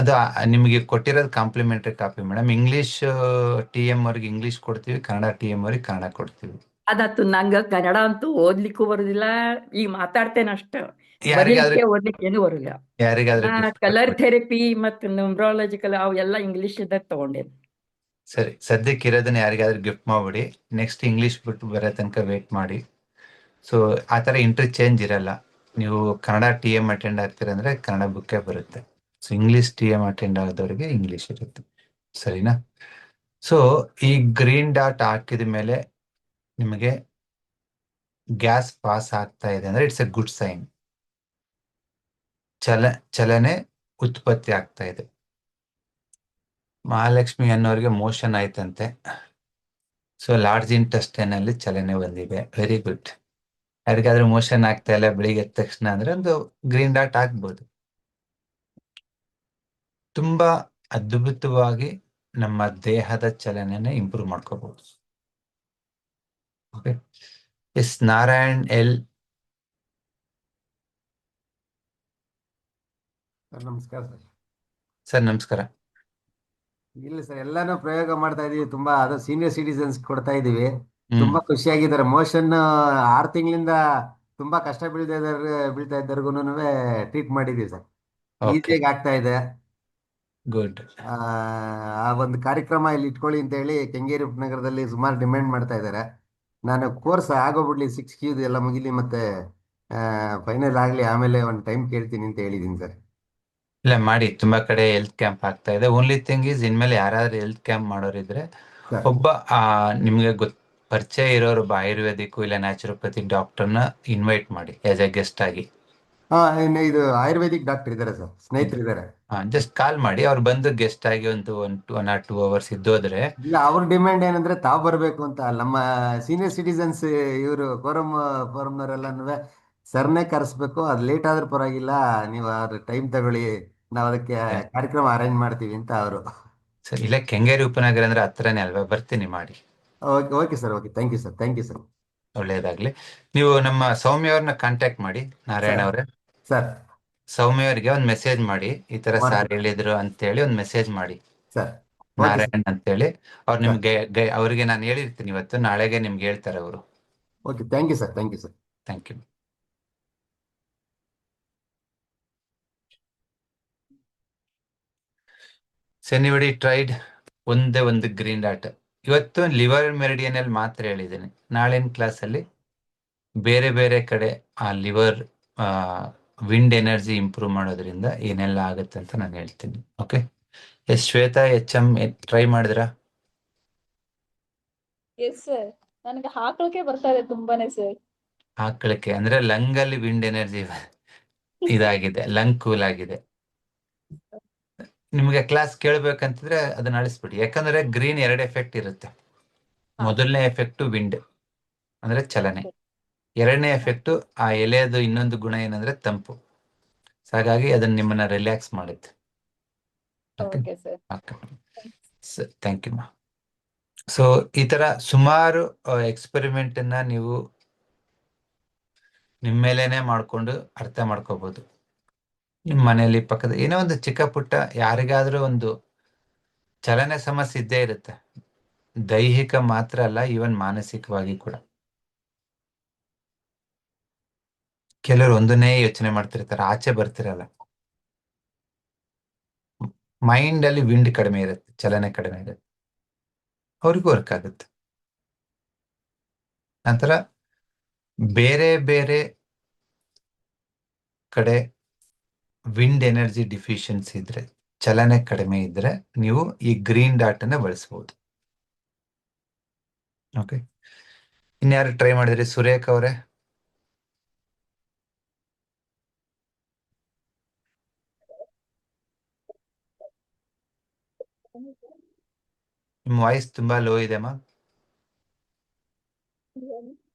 ಅದು ನಿಮಗೆ ಕೊಟ್ಟಿರೋದು complimentary copy madam. English TM ಅವ್ರಿಗೆ ಇಂಗ್ಲಿಷ್ ಕೊಡ್ತೀವಿ, ಕನ್ನಡ TM ಅವ್ರಿಗೆ ಕನ್ನಡ ಕೊಡ್ತೀವಿ.
ಅದತ್ತು ನಂಗೆ ಕನ್ನಡ ಅಂತೂ ಓದ್ಲಿಕ್ಕೂ ಬರುದಿಲ್ಲ, ಈಗ ಮಾತಾಡ್ತೇನೆ ಅಷ್ಟ,
ಯಾರಿಗಾದ್ರೂ
ಬರೀಲಿಕ್ಕೆ ಓದ್ಲಿಕ್ಕೆ ಏನು ಬರುದಿಲ್ಲ.
ಯಾರಿಗಾದ್ರೂ
ನಾ
ಗಿಫ್ಟ್
ಕಲರ್ ಥೆರಪಿ ಮತ್ತು ನ್ಯೂಮ್ರಾಲಜಿಕಲ್ ಅವೆಲ್ಲ ಇಂಗ್ಲಿಷ್ ಇದ್ದಾಗ ತಗೊಂಡೇನೆ.
ಸರಿ, ಸದ್ಯಕ್ಕೆ ಇರೋದನ್ನ ಯಾರಿಗಾದ್ರೂ ಗಿಫ್ಟ್ ಮಾಡ್ಬಿಡಿ. ನೆಕ್ಸ್ಟ್ ಇಂಗ್ಲಿಷ್ ಬಿಟ್ಟು ಬರೋ ತನಕ ವೇಟ್ ಮಾಡಿ. ಸೊ ಆ ಥರ ಇಂಟರ್ಚೇಂಜ್ ಇರಲ್ಲ. ನೀವು ಕನ್ನಡ TM ಅಟೆಂಡ್ ಆಗ್ತೀರಂದ್ರೆ ಕನ್ನಡ ಬುಕ್ಕೇ ಬರುತ್ತೆ. ಸೊ ಇಂಗ್ಲಿಷ್ TM ಅಟೆಂಡ್ ಆಗೋದವ್ರಿಗೆ ಇಂಗ್ಲಿಷ್ ಇರುತ್ತೆ. ಸರಿನಾ? ಸೊ ಈ ಗ್ರೀನ್ ಡಾಟ್ ಹಾಕಿದ ಮೇಲೆ ನಿಮಗೆ ಗ್ಯಾಸ್ ಪಾಸ್ ಆಗ್ತಾ ಇದೆ ಅಂದ್ರೆ ಇಟ್ಸ್ ಎ ಗುಡ್ ಸೈನ್. ಚಲನೆ ಉತ್ಪತ್ತಿ ಆಗ್ತಾ ಇದೆ. ಮಹಾಲಕ್ಷ್ಮಿ ಅನ್ನೋರಿಗೆ ಮೋಷನ್ ಆಯ್ತಂತೆ. ಸೊ ಲಾರ್ಜ್ ಇಂಟೆಸ್ಟೈನ್ ಅಲ್ಲಿ ಚಲನೆ ಬಂದಿದೆ, ವೆರಿ ಗುಡ್. ಯಾರಿಗಾದ್ರೂ ಮೋಷನ್ ಆಗ್ತಾ ಇಲ್ಲ ಬೆಳಿಗ್ಗೆ ಎದ್ದ ತಕ್ಷಣ ಅಂದ್ರೆ ಒಂದು ಗ್ರೀನ್ ಡಾಟ್ ಹಾಕ್ಬೋದು. ತುಂಬಾ ಅದ್ಭುತವಾಗಿ ನಮ್ಮ ದೇಹದ ಚಲನೆನ ಇಂಪ್ರೂವ್ ಮಾಡ್ಕೋಬಹುದು. Okay. Yes Narayan L.
Sir ನಮಸ್ಕಾರ ಸರ್.
ಸರ್ ನಮಸ್ಕಾರ.
ಇಲ್ಲ ಸರ್, ಎಲ್ಲಾನು ಪ್ರಯೋಗ ಮಾಡ್ತಾ ಇದೀವಿ. ತುಂಬಾ ಅದು ಸೀನಿಯರ್ ಸಿಟಿಸನ್ಸ್ ಕೊಡ್ತಾ ಇದೀವಿ.
ಹ್ಮ್.
ತುಂಬಾ ಖುಷಿಯಾಗಿದ್ದಾರೆ. ಮೋಷನ್ 6 ತಿಂಗಳಿಂದ ತುಂಬಾ ಕಷ್ಟ ಬೀಳ್ತಾ ಇದ್ದವ್ರಿಗೂ ಟ್ರೀಟ್ ಮಾಡಿದೀವಿ ಸರ್.
ಓಕೆ,
ಈಸಿಯಾಗಿ ಆಗ್ತಾ ಇದೆ.
ಗುಡ್.
ಆ ಆ ಒಂದು ಕಾರ್ಯಕ್ರಮ ಇಲ್ಲಿ ಇಟ್ಕೊಳ್ಳಿ ಅಂತ ಹೇಳಿ ಕೆಂಗೇರಿ ಉಪನಗರದಲ್ಲಿ ಸುಮಾರು ಡಿಮ್ಯಾಂಡ್ ಮಾಡ್ತಾ ಇದ್ದಾರೆ. ನಾನು ಕೋರ್ಸ್ ಆಗೋಗ್ಬಿಡ್ಲಿ 6Q ಎಲ್ಲ ಮುಗಿಲಿ, ಮತ್ತೆ ಫೈನಲ್ ಆಗ್ಲಿ, ಆಮೇಲೆ ಒಂದು ಟೈಮ್ ಕೇಳ್ತೀನಿ ಅಂತ ಹೇಳಿದೀನಿ ಸರ್.
ಇಲ್ಲ ಮಾಡಿ, ತುಂಬಾ ಕಡೆ ಹೆಲ್ತ್ ಕ್ಯಾಂಪ್ ಆಗ್ತಾ ಇದೆ. ಓನ್ಲಿ ಥಿಂಗ್ ಈಸ್ ಇನ್ಮೇಲೆ ಯಾರಾದ್ರೂ ಹೆಲ್ತ್ ಕ್ಯಾಂಪ್ ಮಾಡೋರಿದ್ರೆ
ಸರ್
ಒಬ್ಬ ನಿಮ್ಗೆ ಪರಿಚಯ ಇರೋರು ಒಬ್ಬ ಆಯುರ್ವೇದಿಕ್ ಇಲ್ಲ ನ್ಯಾಚುರೋಪತಿ ಡಾಕ್ಟರ್ನ ಇನ್ವೈಟ್ ಮಾಡಿ ಆಸ್ ಎ ಗೆಸ್ಟ್ ಆಗಿ.
ಇನ್ನು ಇದು ಆಯುರ್ವೇದಿಕ್ ಡಾಕ್ಟರ್ ಇದ್ದಾರೆ ಸರ್, ಸ್ನೇಹಿತರು ಇದ್ದಾರೆ.
ಜಸ್ಟ್ ಕಾಲ್ ಮಾಡಿ, ಅವ್ರು ಬಂದು ಗೆಸ್ಟ್ ಆಗಿ ಒಂದು 1 or 2 hours ಇದ್ದೋದ್ರೆ.
ಇಲ್ಲ, ಅವ್ರ ಡಿಮ್ಯಾಂಡ್ ಏನಂದ್ರೆ ತಾವು ಬರಬೇಕು ಅಂತ. ನಮ್ಮ ಸೀನಿಯರ್ ಸಿಟಿಸನ್ಸ್ ಇವರು ಫೋರಮ್ನವರೆಲ್ಲನೂ ಸರ್ನೇ ಕರೆಸ್ಬೇಕು, ಅದು ಲೇಟ್ ಆದ್ರೂ ಪರವಾಗಿಲ್ಲ, ನೀವು ಅದ್ರ ಟೈಮ್ ತಗೊಳ್ಳಿ, ನಾವು ಅದಕ್ಕೆ ಕಾರ್ಯಕ್ರಮ ಅರೇಂಜ್ ಮಾಡ್ತೀವಿ ಅಂತ ಅವರು.
ಸರ್, ಇಲ್ಲ ಕೆಂಗೇರಿ ಉಪನಗರ ಅಂದ್ರೆ ಹತ್ರನೇ ಅಲ್ವಾ, ಬರ್ತೀನಿ ಮಾಡಿ.
Okay okay sir, okay, thank you sir, thank you sir.
ಒಳ್ಳೇದಾಗ್ಲಿ. ನೀವು ನಮ್ಮ ಸೌಮ್ಯ ಅವ್ರನ್ನ ಕಾಂಟ್ಯಾಕ್ಟ್ ಮಾಡಿ, ನಾರಾಯಣ
ಸರ್
ಅವರೇ.
ಸರ್
ಸೌಮ್ಯ ಅವರಿಗೆ ಒಂದು ಮೆಸೇಜ್ ಮಾಡಿ, ಈ ತರ ಸಾರ್
ಮಾಡ್ತೀನಿ
ಹೇಳಿದ್ರು ಅಂತೇಳಿ ಒಂದು ಮೆಸೇಜ್ ಮಾಡಿ,
ಸರ್. Okay sir.
ನಾರಾಯಣ್ ಅಂತೇಳಿ. ಅವ್ರು
ಸರ್
ನಿಮ್ಗೆ ಅವರಿಗೆ ನಾನು ಹೇಳಿರ್ತೀನಿ ಇವತ್ತು, ನಾಳೆಗೆ ನಿಮ್ಗೆ ಹೇಳ್ತಾರೆ ಅವರು.
Okay, thank you sir, thank you sir.
Thank you. Anybody tried ಒಂದೇ ಒಂದು ಗ್ರೀನ್ ಡಾಟ್? ಇವತ್ತು ಲಿವರ್ ಮೆರಿಡಿಯನ್ ಅಲ್ಲಿ ಮಾತ್ರ ಹೇಳಿದ್ದೀನಿ. ನಾಳಿನ ಕ್ಲಾಸಲ್ಲಿ ಬೇರೆ ಬೇರೆ ಕಡೆ ಆ ಲಿವರ್ ವಿಂಡ್ ಎನರ್ಜಿ ಇಂಪ್ರೂವ್ ಮಾಡೋದ್ರಿಂದ ಏನೆಲ್ಲ ಆಗುತ್ತೆ ಅಂತ ನಾನು ಹೇಳ್ತೀನಿ. Okay. Yes Shweta HM try ಮಾಡಿದ್ರಾ?
ಎಸ್ ಸರ್, ನನಗೆ ಹಾಕ್ಲಿಕ್ಕೆ ಬರ್ತಾ ಇದೆ ತುಂಬಾನೇ ಸರ್.
ಹಾಕ್ಲಿಕ್ಕೆ ಅಂದ್ರೆ ಲಂಗ್ ಅಲ್ಲಿ ವಿಂಡ್ ಎನರ್ಜಿ ಇದಾಗಿದೆ, ಲಂಗ್ ಕೂಲ್ ಆಗಿದೆ. ನಿಮ್ಗೆ ಕ್ಲಾಸ್ ಕೇಳ್ಬೇಕಂತಿದ್ರೆ ಅದನ್ನ ಅಳಿಸ್ಬಿಡಿ, ಯಾಕಂದ್ರೆ ಗ್ರೀನ್ 2 ಎಫೆಕ್ಟ್ ಇರುತ್ತೆ. ಮೊದಲನೇ ಎಫೆಕ್ಟ್ ವಿಂಡ್ ಅಂದ್ರೆ ಚಲನೆ, ಎರಡನೇ ಎಫೆಕ್ಟ್ ಆ ಎಲೆಯದು ಇನ್ನೊಂದು ಗುಣ ಏನಂದ್ರೆ ತಂಪು. ಹಾಗಾಗಿ ಅದನ್ನ ನಿಮ್ಮನ್ನ ರಿಲ್ಯಾಕ್ಸ್ ಮಾಡುತ್ತೆ.
Okay sir.
ಥ್ಯಾಂಕ್ ಯು ಮಾ. ಸೊ ಈ ತರ ಸುಮಾರು ಎಕ್ಸ್ಪೆರಿಮೆಂಟ್ ಅನ್ನ ನೀವು ನಿಮ್ಮ ಮೇಲೇನೆ ಮಾಡ್ಕೊಂಡು ಅರ್ಥ ಮಾಡ್ಕೋಬಹುದು. ನಿಮ್ಮ ಮನೆಯಲ್ಲಿ ಪಕ್ಕದ ಏನೋ ಒಂದು ಚಿಕ್ಕ ಪುಟ್ಟ ಯಾರಿಗಾದ್ರೂ ಒಂದು ಚಲನೆ ಸಮಸ್ಯೆ ಇದ್ದೇ ಇರುತ್ತೆ, ದೈಹಿಕ ಮಾತ್ರ ಅಲ್ಲ, ಈವನ್ ಮಾನಸಿಕವಾಗಿ ಕೂಡ. ಕೆಲವರು ಒಂದನ್ನೇ ಯೋಚನೆ ಮಾಡ್ತಿರ್ತಾರೆ, ಆಚೆ ಬರ್ತಿರಲ್ಲ. ಮೈಂಡ್ ಅಲ್ಲಿ ವಿಂಡ್ ಕಡಿಮೆ ಇರುತ್ತೆ, ಚಲನೆ ಕಡಿಮೆ ಇರುತ್ತೆ, ಅವ್ರಿಗೂ ವರ್ಕ್ ಆಗುತ್ತೆ. ನಂತರ ಬೇರೆ ಬೇರೆ ಕಡೆ ವಿಂಡ್ ಎನರ್ಜಿ ಡಿಫಿಷಿಯನ್ಸಿ ಇದ್ರೆ, ಚಲನೆ ಕಡಿಮೆ ಇದ್ರೆ, ನೀವು ಈ ಗ್ರೀನ್ ಡಾಟ್ ಅನ್ನ ಬಳಸಬಹುದು. ಓಕೆ. ಇನ್ಯಾರು ಟ್ರೈ ಮಾಡಿದ್ರಿ? ಸುರೇಖ್ ಅವರೇ, ನಿಮ್ಮ ವಾಯ್ಸ್ ತುಂಬಾ ಲೋ ಇದೆ ಮಾ.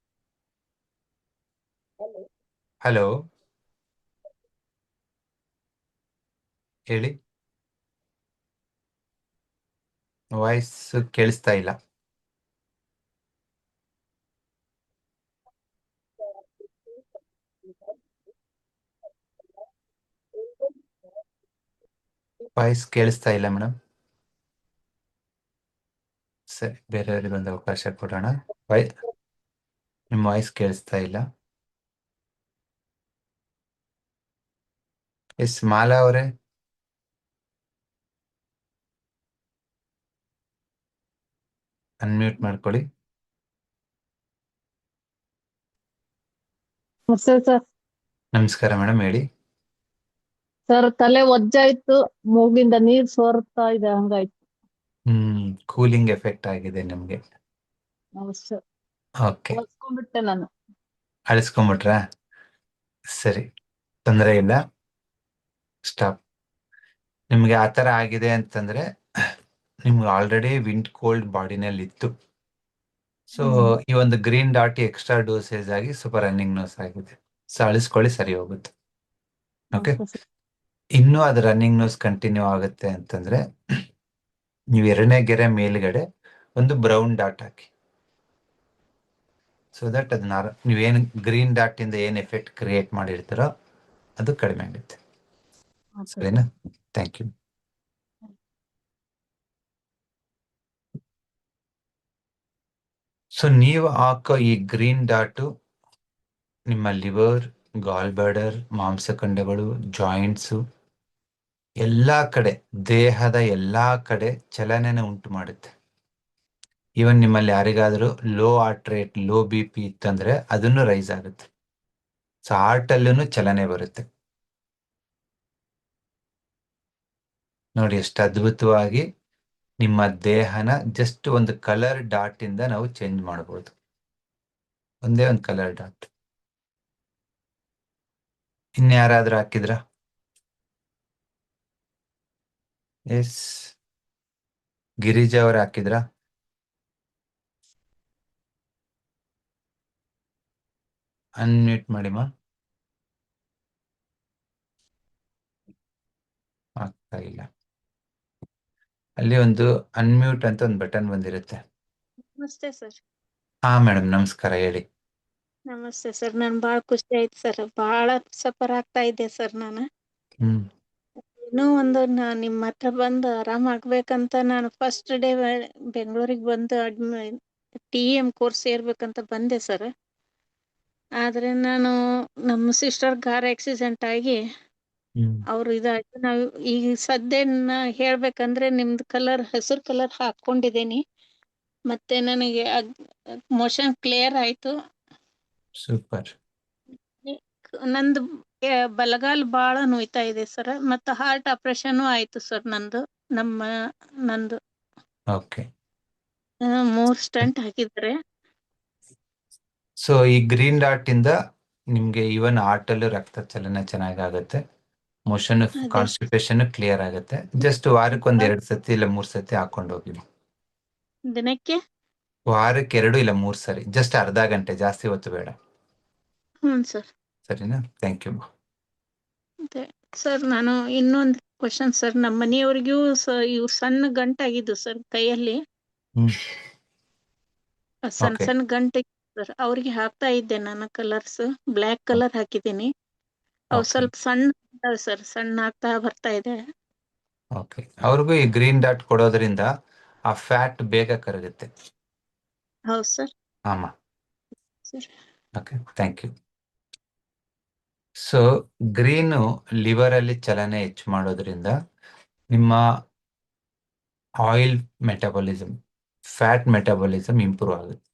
ಹಲೋ, ಹೇಳಿ. ವಾಯ್ಸ್ ಕೇಳಿಸ್ತಾ ಇಲ್ಲ. ವಾಯ್ಸ್ ಕೇಳಿಸ್ತಾ ಇಲ್ಲ ಮೇಡಮ್. ಸರಿ, ಬೇರೆಯವ್ರಿಗೆ ಒಂದು ಅವಕಾಶ ಕೊಡೋಣ. ನಿಮ್ಮ ವಾಯ್ಸ್ ಕೇಳಿಸ್ತಾ ಇಲ್ಲ. ಎಸ್ ಮಾಲಾ ಅವರೇ, ಅನ್ಮ್ಯೂಟ್ ಮಾಡ್ಕೊಳ್ಳಿ.
ಸರ್ ಸರ್
ನಮಸ್ಕಾರ ಮೇಡಮ್, ಹೇಳಿ.
ಸರ್, ತಲೆ ಒಜ್ಜಾಯ್ತು, ಮೂಗಿಂದ ನೀರ್ ಸೋರ್ತಾ ಇದೆ, ಹಂಗಾಯ್ತು.
ಕೂಲಿಂಗ್ ಎಫೆಕ್ಟ್ ಆಗಿದೆ ನಿಮ್ಗೆ.
ಸರ್,
ಓಕೆ,
ಒರ್ಸ್ಕೊಂಡ್ಬಿಟ್ಟೆ ನಾನು.
ಅಳಿಸ್ಕೊಂಬಿಟ್ರಾ? ಸರಿ, ತೊಂದರೆ ಇಲ್ಲ, ಸ್ಟಾಪ್. ನಿಮ್ಗೆ ಆತರ ಆಗಿದೆ ಅಂತಂದ್ರೆ ನಿಮ್ಗೆ ಆಲ್ರೆಡಿ ವಿಂಡ್ ಕೋಲ್ಡ್ ಬಾಡಿನಲ್ಲಿ ಇತ್ತು. ಸೊ ಈ ಒಂದು ಗ್ರೀನ್ ಡಾಟ್ ಎಕ್ಸ್ಟ್ರಾ ಡೋಸೇಜ್ ಆಗಿ ಸ್ವಲ್ಪ ರನ್ನಿಂಗ್ ನೋಸ್ ಆಗಿದೆ. ಸೊ ಅಳಿಸ್ಕೊಳ್ಳಿ, ಸರಿ ಹೋಗುತ್ತೆ. ಓಕೆ. ಇನ್ನೂ ಅದು ರನ್ನಿಂಗ್ ನೋಸ್ ಕಂಟಿನ್ಯೂ ಆಗುತ್ತೆ ಅಂತಂದ್ರೆ ನೀವು ಎರಡನೇ ಗೆರೆ ಮೇಲ್ಗಡೆ ಒಂದು brown dot hockey. So that ಅದನ್ನ ನೀವೇನು ಗ್ರೀನ್ ಡಾಟ್ ಇಂದ ಏನ್ ಎಫೆಕ್ಟ್ ಕ್ರಿಯೇಟ್ ಮಾಡಿರ್ತೀರೋ ಅದು ಕಡಿಮೆ ಆಗುತ್ತೆ. ಸರಿನಾ? Thank you. ಸೊ ನೀವು ಹಾಕೋ ಈ ಗ್ರೀನ್ ಡಾಟು ನಿಮ್ಮ ಲಿವರ್, ಗಾಲ್ ಬ್ಲಾಡರ್, ಮಾಂಸಖಂಡಗಳು, ಜಾಯಿಂಟ್ಸು ಎಲ್ಲಾ ಕಡೆ, ದೇಹದ ಎಲ್ಲಾ ಕಡೆ ಚಲನೆನ ಉಂಟು ಮಾಡುತ್ತೆ. ಈವನ್ ನಿಮ್ಮಲ್ಲಿ ಯಾರಿಗಾದ್ರೂ low heart rate, low BP ಇತ್ತಂದ್ರೆ ಅದನ್ನು ರೈಸ್ ಆಗುತ್ತೆ. ಸೊ ಹಾರ್ಟ್ ಅಲ್ಲೂ ಚಲನೆ ಬರುತ್ತೆ. ನೋಡಿ ಎಷ್ಟು ಅದ್ಭುತವಾಗಿ ನಿಮ್ಮ ದೇಹನ ಜಸ್ಟ್ ಒಂದು ಕಲರ್ ಡಾಟ್ ಇಂದ ನಾವು ಚೇಂಜ್ ಮಾಡಬಹುದು. ಒಂದೇ ಒಂದು ಕಲರ್ ಡಾಟ್. ಇನ್ಯಾರಾದ್ರೂ ಹಾಕಿದ್ರ? ಎಸ್, ಗಿರಿಜಾ ಅವ್ರು ಹಾಕಿದ್ರ? ಅನ್ಮ್ಯೂಟ್ ಮಾಡಿಮ್ಮ. ಆಗ್ತಾ ಇಲ್ಲ. ಅಲ್ಲಿ ಒಂದು ಅನ್ಮ್ಯೂಟ್ ಅಂತ ಒಂದು ಬಟನ್ ಬಂದಿರುತ್ತೆ.
ನಮಸ್ತೆ ಸರ್.
ಹಾ ಮೇಡಮ್, ನಮಸ್ಕಾರ, ಹೇಳಿ.
ನಮಸ್ತೆ ಸರ್. ನನ್ ಬಾಳ ಖುಷಿ ಆಯ್ತು ಸರ್. ಬಹಳ ಸಫರ್ ಆಗ್ತಾ ಇದ್ದೆ ಸರ್ ನಾನು.
ಹ್ಮ್
ಇನ್ನೂ ಒಂದು ನಿಮ್ಮ ಹತ್ರ ಬಂದು ಆರಾಮ್ ಆಗ್ಬೇಕಂತ ನಾನು ಫಸ್ಟ್ ಡೇ ಬೆಂಗಳೂರಿಗೆ ಬಂದು TM ಕೋರ್ಸ್ ಸೇರ್ಬೇಕಂತ ಬಂದೆ ಸರ್. ಆದ್ರೆ ನಾನು ನಮ್ಮ ಸಿಸ್ಟರ್ ಕಾರ್ ಆಕ್ಸಿಡೆಂಟ್ ಆಗಿ
ಹ್ಮ್
ಅವ್ರು ಇದಾಯ್ತು. ನಾವು ಈಗ ಸದ್ಯ ಹೇಳ್ಬೇಕಂದ್ರೆ ನಿಮ್ದು ಕಲರ್, ಹಸಿರು ಕಲರ್ ಹಾಕೊಂಡಿದ್ದೀನಿ. ಮತ್ತೆ ನನಗೆ ಮೋಷನ್ ಕ್ಲಿಯರ್ ಆಯ್ತು.
ಸೂಪರ್.
ನಂದು ಬಲಗಾಲ್ ಬಾಳ ನೋಯ್ತಾ ಇದೆ ಸರ್. ಮತ್ತೆ ಹಾರ್ಟ್ ಆಪರೇಷನ್ ಆಯ್ತು ಸರ್ ನಂದು
ಓಕೆ.
3 ಸ್ಟಂಟ್ ಹಾಕಿದ್ದಾರೆ.
ಸೊ ಈ ಗ್ರೀನ್ ಡಾಟ್ ಇಂದ ನಿಮ್ಗೆ ಈವನ್ ಹಾರ್ಟ್ ಅಲ್ಲೂ ರಕ್ತ ಚಲನೆ ಚೆನ್ನಾಗಿ ಆಗುತ್ತೆ. ಮೋಷನ್,
ಅದೇ
ಕಾನ್ಸ್ಟಿಪೇಷನ್ ಕ್ಲಿಯರ್ ಆಗುತ್ತೆ. ಜಸ್ಟ್ ವಾರಕ್ಕೆ 2 ಸತಿ ಇಲ್ಲ 3 ಸತಿ ಹಾಕೊಂಡು ಹೋಗಿ.
ದಿನಕ್ಕೆ
ವಾರಕ್ಕೆ 2 ಇಲ್ಲ 3 ಸರಿ, ಜಸ್ಟ್ ಅರ್ಧ ಗಂಟೆ, ಜಾಸ್ತಿ ಹೊತ್ತು ಬೇಡ.
ಹ್ಞೂ ಸರ್.
ಸರಿನಾ? Thank you.
ಮತ್ತೆ ಸರ್ ನಾನು ಇನ್ನೊಂದು ಕ್ವಶನ್ ಸರ್. ನಮ್ಮ ಮನೆಯವ್ರಿಗೂ ಇವು ಸಣ್ಣ ಗಂಟಾಗಿದ್ದು ಸರ್ ಕೈಯಲ್ಲಿ.
ಹ್ಮ್
ಸಣ್ಣ
ಓಕೆ
ಸಣ್ಣ ಗಂಟೆ ಸರ್. ಅವ್ರಿಗೆ ಹಾಕ್ತಾ ಇದ್ದೆ ನಾನು ಕಲರ್ಸ್. ಬ್ಲ್ಯಾಕ್ ಕಲರ್ ಹಾಕಿದ್ದೀನಿ. ಅವು
ಓಕೆ
ಸ್ವಲ್ಪ ಸಣ್ಣ ಸರ್, ಸಣ್ಣ ಆಗ್ತಾ ಬರ್ತಾ ಇದೆ.
ಓಕೆ. ಅವ್ರಿಗೂ ಈ ಗ್ರೀನ್ ಡಾಟ್ ಕೊಡೋದ್ರಿಂದ ಆ ಫ್ಯಾಟ್ ಬೇಗ ಕರಗುತ್ತೆ.
ಹೌದು ಸರ್.
ಆಮ.
Sir
okay, thank you. So green liver ಅಲ್ಲಿ ಚಲನೆ ಹೆಚ್ಚು ಮಾಡೋದ್ರಿಂದ ನಿಮ್ಮ oil metabolism, fat metabolism improve ಆಗುತ್ತೆ.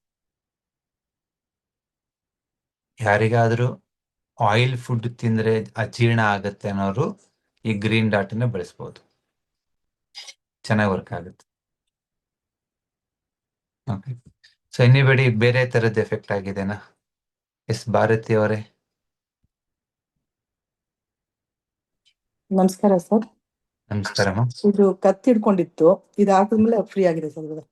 ಯಾರಿಗಾದ್ರೂ ಆಯಿಲ್ ಫುಡ್ ತಿಂದ್ರೆ ಅಜೀರ್ಣ ಆಗುತ್ತೆ ಅನ್ನೋರು ಈ ಗ್ರೀನ್ ಡಾಟ್ ಅನ್ನ ಬಳಸ್ಬೋದು. ಚೆನ್ನಾಗಿ ವರ್ಕ್ ಆಗುತ್ತೆ. ಓಕೆ. ಸೊ ಎನಿಬಡಿ ಬೇರೆ ತರದ್ ಎಫೆಕ್ಟ್ ಆಗಿದೆನಾ? ಎಸ್, ಭಾರತಿ ಅವರೇ.
ನಮಸ್ಕಾರ ಸರ್.
ನಮಸ್ಕಾರಮ್ಮ.
ಇದು ಕತ್ತಿ ಹಿಡ್ಕೊಂಡಿತ್ತು, ಇದು ಹಾಕಿದ್ಮೇಲೆ ಫ್ರೀ ಆಗಿದೆ ಸರ್. ಇದು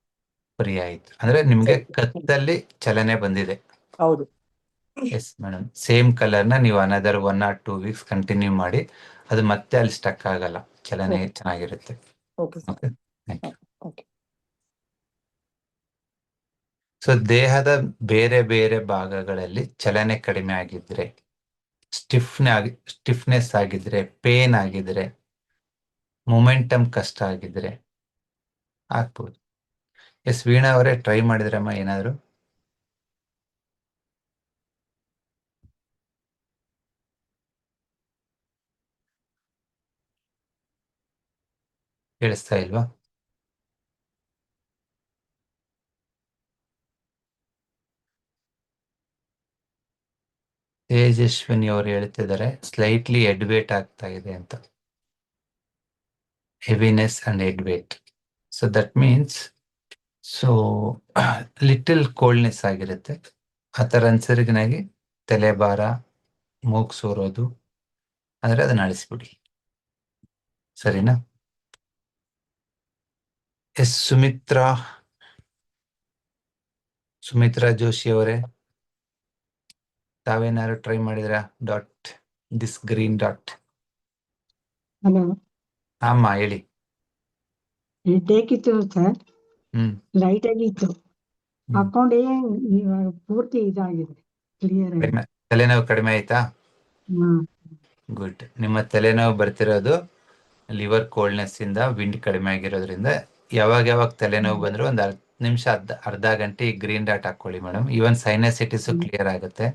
ಫ್ರೀ ಆಯ್ತು ಅಂದ್ರೆ ನಿಮ್ಗೆ ಕತ್ತಲ್ಲಿ ಚಲನೆ ಬಂದಿದೆ.
ಹೌದು.
ಎಸ್ ಮೇಡಮ್, ಸೇಮ್ ಕಲರ್ನ ನೀವು ಅನದರ್ 1 or 2 weeks ಕಂಟಿನ್ಯೂ ಮಾಡಿ, ಅದು ಮತ್ತೆ ಅಲ್ಲಿ ಸ್ಟಕ್ ಆಗಲ್ಲ, ಚಲನೆ ಚೆನ್ನಾಗಿರುತ್ತೆ.
Okay sir.
Okay, thank you.
Okay.
So ದೇಹದ ಬೇರೆ ಬೇರೆ ಭಾಗಗಳಲ್ಲಿ ಚಲನೆ ಕಡಿಮೆ ಆಗಿದ್ರೆ, ಸ್ಟಿಫ್ನೆಸ್ ಆಗಿದ್ರೆ, ಪೇನ್ ಆಗಿದ್ರೆ, ಮೊಮೆಂಟಮ್ ಕಷ್ಟ ಆಗಿದ್ರೆ ಆಗ್ಬೋದು. ಎಸ್, ವೀಣಾ ಅವರೇ ಟ್ರೈ ಮಾಡಿದ್ರಮ್ಮ ಏನಾದ್ರು? ಕೇಳಿಸ್ತಾ ಇಲ್ವಾ? ತೇಜಸ್ವಿನಿ ಅವರು ಹೇಳ್ತಿದ್ದಾರೆ ಸ್ಲೈಟ್ಲಿ ಹೆಡ್ ವೇಟ್ ಆಗ್ತಾ ಇದೆ ಅಂತ. Heaviness and head weight. So that means little coldness ಆಗಿರುತ್ತೆ. ಆ ಥರ ಅನ್ಸರಿಗನಾಗಿ ತಲೆಭಾರ, ಮೂಗ್ ಸೋರೋದು, ಅಂದ್ರೆ ಅದನ್ನ ಅಳಿಸ್ಬಿಡಿ. ಸರಿನಾ? ಎಸ್, ಸುಮಿತ್ರಾ ಜೋಶಿ ಅವರೇ, ತಾವೇನಾದ್ರು ಟ್ರೈ ಮಾಡಿದ್ರ ದಿಸ್ ಗ್ರೀನ್ ಡಾಟ್?
ಹಲೋ
ಅಮ್ಮ ಹೇಳಿ.
ಹೆಡ್ಡೇಕ್ ಇತ್ತು ಸರ್,
ಹ್ಮ್
ಲೈಟ್ ಆಗಿತ್ತು.
ಹ್ಮ್
ಹಾಕೊಂಡೇ ಇವಾಗ ಪೂರ್ತಿ ಇದಾಗಿದೆ, ಕ್ಲಿಯರ್ ಆಗಿ.
ತಲೆನೋವು ಕಡಿಮೆ ಆಯ್ತಾ?
ಹ್ಮ್.
ಗುಡ್. ನಿಮ್ಮ ತಲೆನೋವು ಬರ್ತಿರೋದು ಲಿವರ್ ಕೋಲ್ಡ್ನೆಸ್ ಇಂದ, ವಿಂಡ್ ಕಡಿಮೆ ಆಗಿರೋದ್ರಿಂದ. ಯಾವಾಗ ತಲೆನೋವು ಬಂದ್ರು ಒಂದು 10 ನಿಮಿಷ, ಅರ್ಧ ಗಂಟೆ ಈ ಗ್ರೀನ್ ಡಾಟ್ ಹಾಕೊಳ್ಳಿ ಮೇಡಮ್. ಈವನ್ ಸೈನಸೈಟಿಸ್ ಕ್ಲಿಯರ್ ಆಗುತ್ತೆ,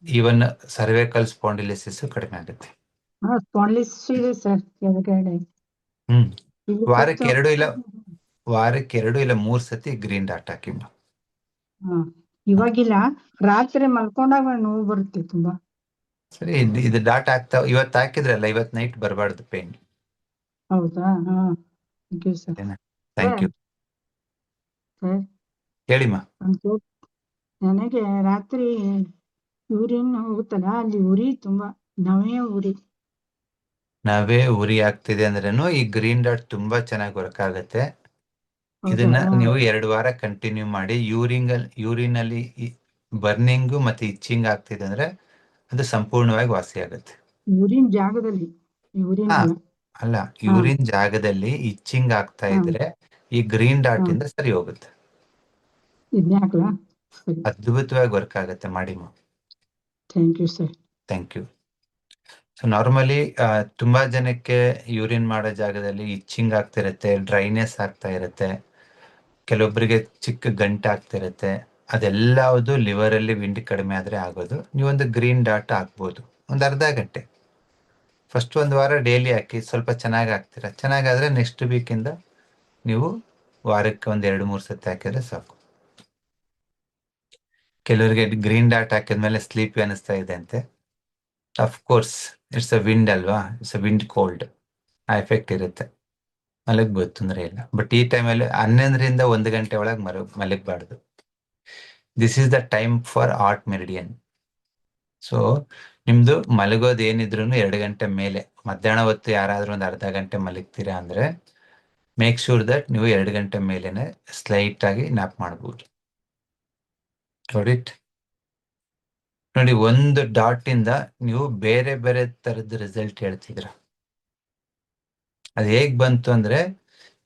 ಈವನ್ ಸರ್ವೈಕಲ್ ಸ್ಪಾಂಡಿಲಿಸಿಸ್ ಕಡಿಮೆ ಆಗುತ್ತೆ.
ಸ್ಪಾಂಡ್ಲಿಸ್ ಇದೆ ಸರ್ ಕೆಳಗಡೆ.
ಹ್ಮ್
ಇಲ್ಲಿ
ವಾರಕ್ಕೆ
first-
2 ಇಲ್ಲ 3 ಸತಿ ಗ್ರೀನ್ ಡಾಟ್ ಹಾಕಿ ಮೇಡಮ್.
ಹಾ, ಇವಾಗಿಲ್ಲ, ರಾತ್ರಿ ಮಲ್ಕೊಂಡಾಗ ನೋವು ಬರುತ್ತೆ ತುಂಬಾ.
ಸರಿ, ಇದು ಡಾಟ್ ಹಾಕ್ತಾ ಇವತ್ತು ಹಾಕಿದ್ರಲ್ಲ, ಇವತ್ತು ನೈಟ್ ಬರಬಾರ್ದು ಪೇನ್.
ಹೌದಾ? ಹಾ, thank you sir.
Thank you.
Sir,
ಹೇಳಿಮ್ಮ.
ನನಗೆ ರಾತ್ರಿ ಯೂರಿನ್ ಹೋಗುತ್ತಲ್ಲ, ಅಲ್ಲಿ ಉರಿ ತುಂಬಾ, ನವೆ ಉರಿ.
ನಾವೇ ಉರಿ ಆಗ್ತಿದೆ ಅಂದ್ರೇನು ಈ ಗ್ರೀನ್ ಡಾಟ್ ತುಂಬಾ ಚೆನ್ನಾಗಿ ವರ್ಕ್ ಆಗುತ್ತೆ.
ಹೌದಾ?
ಇದನ್ನ ನೀವು 2 ವಾರ ಕಂಟಿನ್ಯೂ ಮಾಡಿ. ಯೂರಿನ್ ಅಲ್ಲಿ ಬರ್ನಿಂಗು ಮತ್ತೆ ಇಚ್ಚಿಂಗ್ ಆಗ್ತಿದೆ ಅಂದ್ರೆ ಅದು ಸಂಪೂರ್ಣವಾಗಿ ವಾಸಿ ಆಗುತ್ತೆ.
ಯೂರಿನ್ ಜಾಗದಲ್ಲಿ, ಯೂರಿನ್
ಹಾ,
ಅಲ್ಲ.
ಅಲ್ಲ, ಯೂರಿನ್ ಜಾಗದಲ್ಲಿ ಇಚ್ಚಿಂಗ್ ಆಗ್ತಾ
ಹಾ.
ಇದ್ರೆ ಈ ಗ್ರೀನ್ ಡಾಟ್
ಹಾ.
ಇಂದ ಸರಿ ಹೋಗುತ್ತೆ.
ಇದನ್ನೇ ಹಾಕ್ಲಾ? ಸರಿ,
ಅದ್ಭುತವಾಗಿ ವರ್ಕ್ ಆಗುತ್ತೆ, ಮಾಡಿ.
Thank you sir.
Thank you. So normally ತುಂಬಾ ಜನಕ್ಕೆ ಯೂರಿನ್ ಮಾಡೋ ಜಾಗದಲ್ಲಿ ಇಚ್ಚಿಂಗ್ ಆಗ್ತಿರತ್ತೆ, ಡ್ರೈನೆಸ್ ಆಗ್ತಾ ಇರುತ್ತೆ, ಕೆಲವೊಬ್ಬರಿಗೆ ಚಿಕ್ಕ ಗಂಟು ಆಗ್ತಿರತ್ತೆ. ಅದೆಲ್ಲವುದು ಲಿವರ್ ಅಲ್ಲಿ ವಿಂಡ್ ಕಡಿಮೆ ಆದ್ರೆ ಆಗೋದು. ನೀವೊಂದು ಗ್ರೀನ್ ಡಾಟ್ ಹಾಕ್ಬೋದು ಒಂದು ಅರ್ಧ ಗಂಟೆ. ಫಸ್ಟ್ 1 ವಾರ ಡೈಲಿ ಹಾಕಿ, ಸ್ವಲ್ಪ ಚೆನ್ನಾಗಿ ಆಗ್ತೀರಾ. ಚೆನ್ನಾಗಾದ್ರೆ ನೆಕ್ಸ್ಟ್ ವೀಕಿಂದ ನೀವು ವಾರಕ್ಕೆ 1-2-3 ಸತಿ ಹಾಕಿದ್ರೆ ಸಾಕು. ಕೆಲವರಿಗೆ ಗ್ರೀನ್ ಡಾಟ್ ಹಾಕಿದ್ಮೇಲೆ ಸ್ಲೀಪಿ ಅನಿಸ್ತಾ ಇದೆ ಅಂತೆ. ಅಫ್ಕೋರ್ಸ್ ಇಟ್ಸ್ ಅ ವಿಂಡ್ ಅಲ್ವಾ, ಇಟ್ಸ್ ಅ ವಿಂಡ್ ಕೋಲ್ಡ್, ಆ ಎಫೆಕ್ಟ್ ಇರುತ್ತೆ. ಮಲಗ್ಬೋದು, ತೊಂದರೆ ಇಲ್ಲ. ಬಟ್ ಈ ಟೈಮಲ್ಲಿ 11ರಿಂದ 1 ಗಂಟೆ ಒಳಗೆ ಮಲಗಬಾರ್ದು. This is the time for heart meridian. So ನಿಮ್ದು ಮಲಗೋದು ಏನಿದ್ರು 2 ಗಂಟೆ ಮೇಲೆ. ಮಧ್ಯಾಹ್ನ ಹೊತ್ತು ಯಾರಾದ್ರೂ ಒಂದು ಅರ್ಧ ಗಂಟೆ ಮಲಗ್ತೀರಾ ಅಂದ್ರೆ ಮೇಕ್ ಶೂರ್ ದಟ್ ನೀವು 2 ಗಂಟೆ ಮೇಲೆನೆ ಸ್ಲೈಟ್ ಆಗಿ ನ್ಯಾಪ್ ಮಾಡ್ಬೋದು. ನೋಡಿ, ಒಂದು ಡಾಟ್ ಇಂದ ನೀವು ಬೇರೆ ಬೇರೆ ತರದ ರಿಸಲ್ಟ್ ಹೇಳ್ತಿದ್ರ. ಅದು ಹೇಗ್ ಬಂತು ಅಂದ್ರೆ,